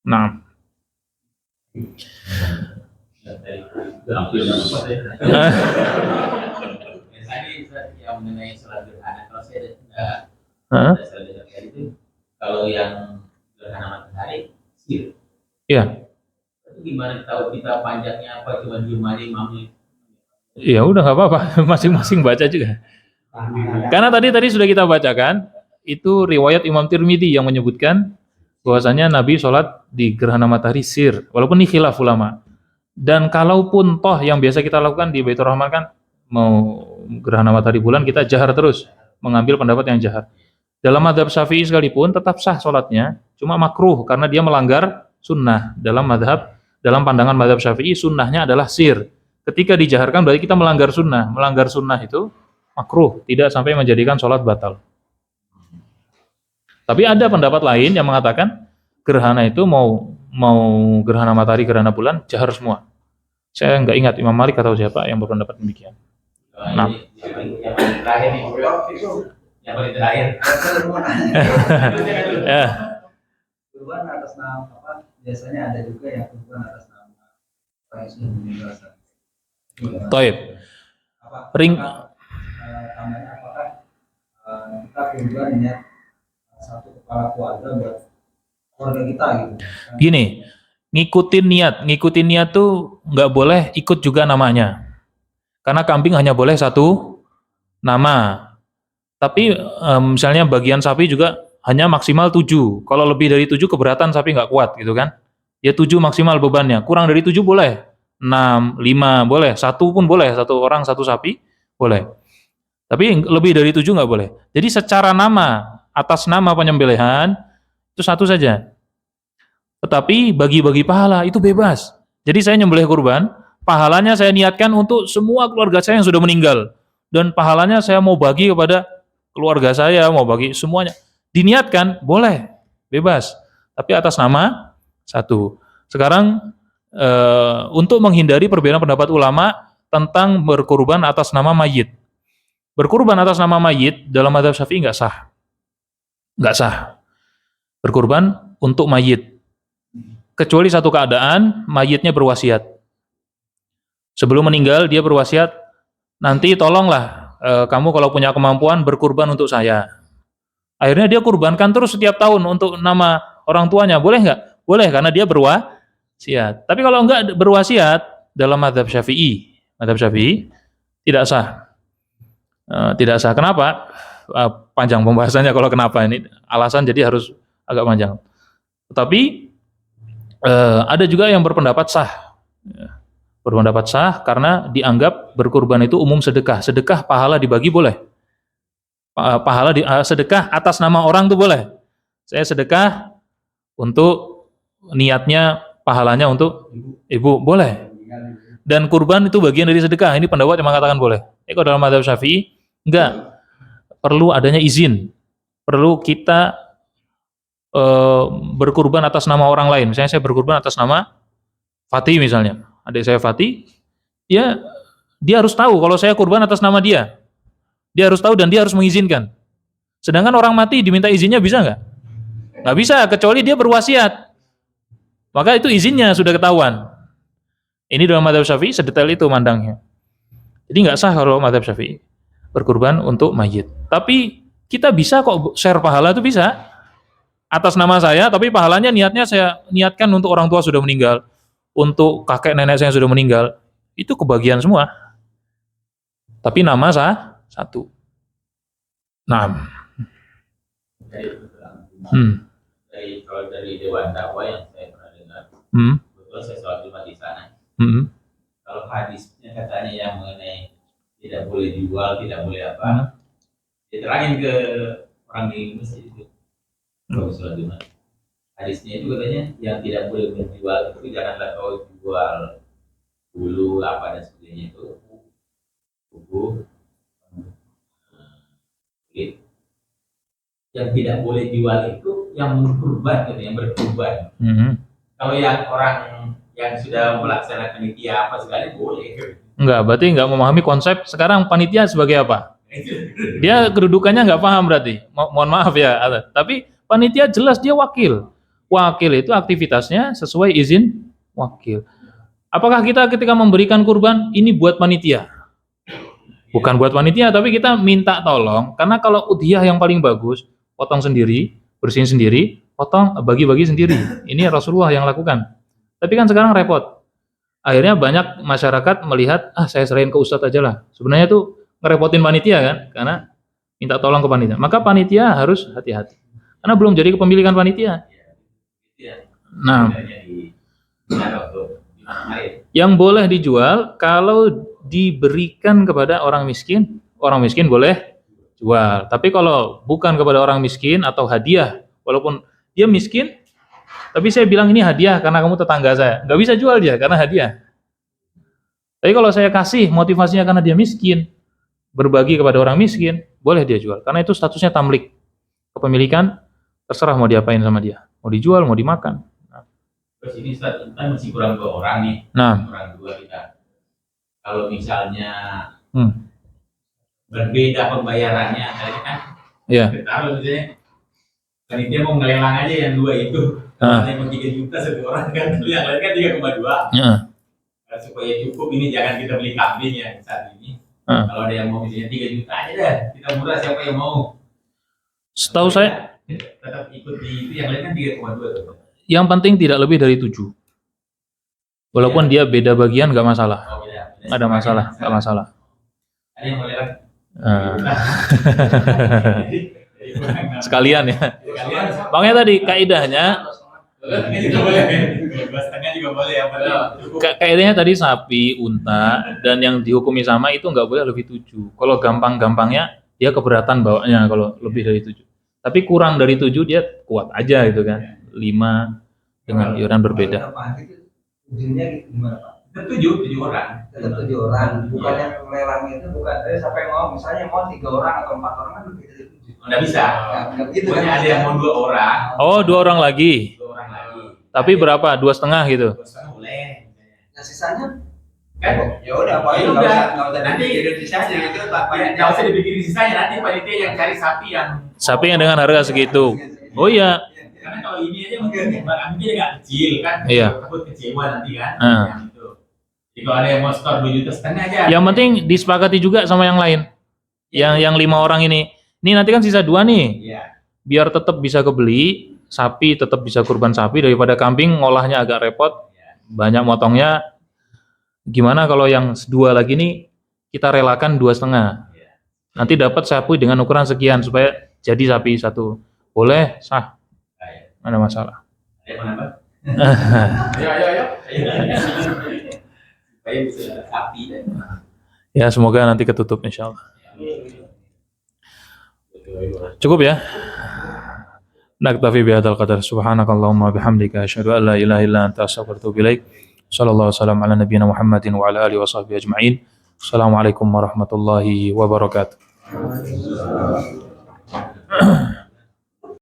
Nah, tadi yang mengenai sholat gerhana, kalau saya itu kalau yang gerhana matahari sir. Iya. Itu gimana tahu kita panjangnya apa, cuma 5 menit? Ya udah nggak apa-apa, masing-masing baca juga. Karena tadi sudah kita bacakan, itu riwayat Imam Tirmidzi yang menyebutkan bahwasanya Nabi sholat di gerhana matahari sir, walaupun ini khilaf ulama. Dan kalaupun toh yang biasa kita lakukan di Baitur Rahman kan, mau gerhana matahari bulan kita jahar terus, mengambil pendapat yang jahar. Dalam madhab Syafi'i sekalipun tetap sah sholatnya, cuma makruh karena dia melanggar sunnah. Dalam pandangan madhab Syafi'i sunnahnya adalah sir. Ketika dijaharkan berarti kita melanggar sunnah. Melanggar sunnah itu makruh, tidak sampai menjadikan sholat batal. Tapi ada pendapat lain yang mengatakan gerhana itu mau gerhana matahari, gerhana bulan, jahar semua. Saya nggak ingat Imam Malik atau siapa yang berpendapat demikian. Nah. Yang terakhir nih, yang paling terakhir. Ya. Kurban atas nama apa? Biasanya ada juga yang kurban atas nama orang yang sudah meninggal. Taib. Ring. Tambahannya apakah kita kurban niat satu kepala keluarga buat keluarga kita gitu? Gini, ngikutin niat tuh nggak boleh ikut juga namanya. Karena kambing hanya boleh satu nama. Tapi misalnya bagian sapi juga hanya maksimal 7. Kalau lebih dari 7 keberatan sapi nggak kuat gitu kan. Ya 7 maksimal bebannya. Kurang dari 7 boleh. 6, 5 boleh. 1 pun boleh. 1 orang 1 sapi boleh. Tapi lebih dari 7 nggak boleh. Jadi secara nama, atas nama penyembelihan itu 1 saja. Tetapi bagi-bagi pahala itu bebas. Jadi saya nyembelih kurban, pahalanya saya niatkan untuk semua keluarga saya yang sudah meninggal. Dan pahalanya saya mau bagi kepada keluarga saya, mau bagi semuanya. Diniatkan, boleh, bebas. Tapi atas nama 1. Sekarang untuk menghindari perbedaan pendapat ulama tentang berkurban atas nama mayit. Berkurban atas nama mayit dalam mazhab Syafi'i nggak sah. Nggak sah. Berkurban untuk mayit. Kecuali satu keadaan, mayitnya berwasiat. Sebelum meninggal, dia berwasiat, nanti tolonglah kamu kalau punya kemampuan berkurban untuk saya. Akhirnya dia kurbankan terus setiap tahun untuk nama orang tuanya. Boleh nggak? Boleh, karena dia berwasiat. Tapi kalau nggak berwasiat, dalam mazhab Syafi'i tidak sah. Tidak sah. Kenapa? Panjang pembahasannya kalau kenapa ini. Alasan jadi harus agak panjang. Tetapi ada juga yang berpendapat sah. Berpendapat sah karena dianggap berkurban itu umum sedekah. Sedekah pahala dibagi boleh. Sedekah atas nama orang itu boleh. Saya sedekah untuk niatnya pahalanya untuk ibu, boleh. Dan kurban itu bagian dari sedekah. Ini pendapat yang mengatakan boleh. Kalau dalam mazhab Syafi'i enggak, perlu adanya izin. Perlu kita berkurban atas nama orang lain. Misalnya saya berkurban atas nama Fatih misalnya. Adik saya Fatih, dia harus tahu kalau saya kurban atas nama dia. Dia harus tahu dan dia harus mengizinkan. Sedangkan orang mati diminta izinnya bisa nggak? Nggak bisa, kecuali dia berwasiat. Maka itu izinnya sudah ketahuan. Ini dalam mazhab Syafi'i sedetail itu mandangnya. Jadi nggak sah kalau mazhab Syafi'i berkurban untuk mayit. Tapi kita bisa kok share pahala, itu bisa. Atas nama saya, tapi pahalanya niatnya saya niatkan untuk orang tua sudah meninggal. Untuk kakek nenek saya yang sudah meninggal, itu kebagian semua. Tapi nama sah 1. Nah. Kalau dari Dewan Dakwah yang saya pernah dengar, betul saya sholat Jumat di sana. Kalau hadisnya katanya yang mengenai tidak boleh dijual, tidak boleh apa, diterangin ke orang di masjid itu. Kalau sholat Jumat. Hadisnya itu katanya yang tidak boleh menjual itu janganlah kau jual bulu apa dan sebagainya itu, kuku, kulit. Yang tidak boleh jual itu yang berkurban, gitu, yang berkurban. Kalau yang orang yang sudah melaksanakan panitia apa sekali boleh. Enggak, berarti enggak memahami konsep sekarang panitia sebagai apa. Dia kedudukannya enggak paham berarti. Mohon maaf ya, tapi panitia jelas dia wakil. Wakil itu aktivitasnya sesuai izin wakil. Apakah kita ketika memberikan kurban ini buat panitia? Bukan buat panitia, tapi kita minta tolong. Karena kalau udhiyah yang paling bagus, potong sendiri, bersihin sendiri, potong, bagi-bagi sendiri. Ini Rasulullah yang lakukan. Tapi kan sekarang repot. Akhirnya banyak masyarakat melihat, saya serahin ke ustadz aja lah. Sebenarnya itu ngerepotin panitia kan, karena minta tolong ke panitia. Maka panitia harus hati-hati, karena belum jadi kepemilikan panitia. Nah, yang boleh dijual kalau diberikan kepada orang miskin boleh jual. Tapi kalau bukan kepada orang miskin atau hadiah, walaupun dia miskin, tapi saya bilang ini hadiah karena kamu tetangga saya, nggak bisa jual dia karena hadiah. Tapi kalau saya kasih motivasinya karena dia miskin, berbagi kepada orang miskin, boleh dia jual. Karena itu statusnya tamlik, kepemilikan, terserah mau diapain sama dia, mau dijual, mau dimakan. Terus ini kita masih kurang 2 orang nih, kurang 2 kita. Kalau misalnya berbeda pembayarannya, kan? Iya. Taruh misalnya, panitia mau ngelelang aja yang 2 itu, yang mau 3 juta 1 orang kan, yang lain kan 3,2. Supaya cukup ini jangan kita beli kambing ya saat ini. Kalau ada yang mau misalnya 3 juta aja deh, kita murah siapa yang mau. Setahu saya tetap ikut di itu, yang lain kan 3,2. Yang penting tidak lebih dari 7. Walaupun dia beda bagian nggak masalah. Ada masalah, nggak masalah. Ada yang mau lihat? Sekalian ya. Makanya tadi kaidahnya. Kaidahnya tadi sapi, unta, dan yang dihukumi sama itu nggak boleh lebih 7. Kalau gampang-gampangnya dia keberatan bawanya kalau lebih dari 7. Tapi kurang dari 7 dia kuat aja gitu kan. 5 dengan iuran berbeda. Ujungnya gimana Pak? Tetap 7 orang. Tetap 7 orang. Bukan yang lelang itu bukan siapa yang mau, misalnya mau 3 orang atau 4 orang kan lebih dari 7. Nggak bisa. Nggak begitu kan? Ada yang mau 2 orang. Oh, 2 orang lagi. 2 orang lagi. Tapi berapa? 2,5 gitu. 2,5 boleh. Nah sisanya Kan? ya udah Pak, Ya nggak udah. usah Nanti sisanya gitu Pak. nggak usah dipikirin sisanya, nanti panitia yang cari sapi yang. Sapi yang dengan harga segitu. Oh iya. Karena kalau ini aja mungkin barangnya nggak kecil kan. Iya. Takut kecewa nanti kan. Yang itu. Jadi kalau ada yang mau store 2,5 juta aja. Yang penting disepakati juga sama yang lain. Yang 5 orang ini. Ini nanti kan sisa 2 nih. Iya. Biar tetap bisa kebeli, sapi tetap bisa kurban sapi daripada kambing ngolahnya agak repot. Banyak motongnya. Gimana kalau yang 2 lagi nih kita relakan 2,5. Nanti dapat sapi dengan ukuran sekian supaya jadi sapi 1. Boleh, sah. Ada masalah. Ada yang mau nambah? Ayo. Supaya bisa sapi dan. Ya, semoga nanti ketutup insyaallah. Cukup ya? Naktafi bihadzal qadar. Subhanakallahumma bihamdika asyhadu an la ilaha illa anta astaghfiruka wa atubu ilaik. Sallallahu wasallam ala nabiyyina Muhammadin wa ala alihi washabbihi ajma'in. Assalamualaikum warahmatullahi wabarakatuh.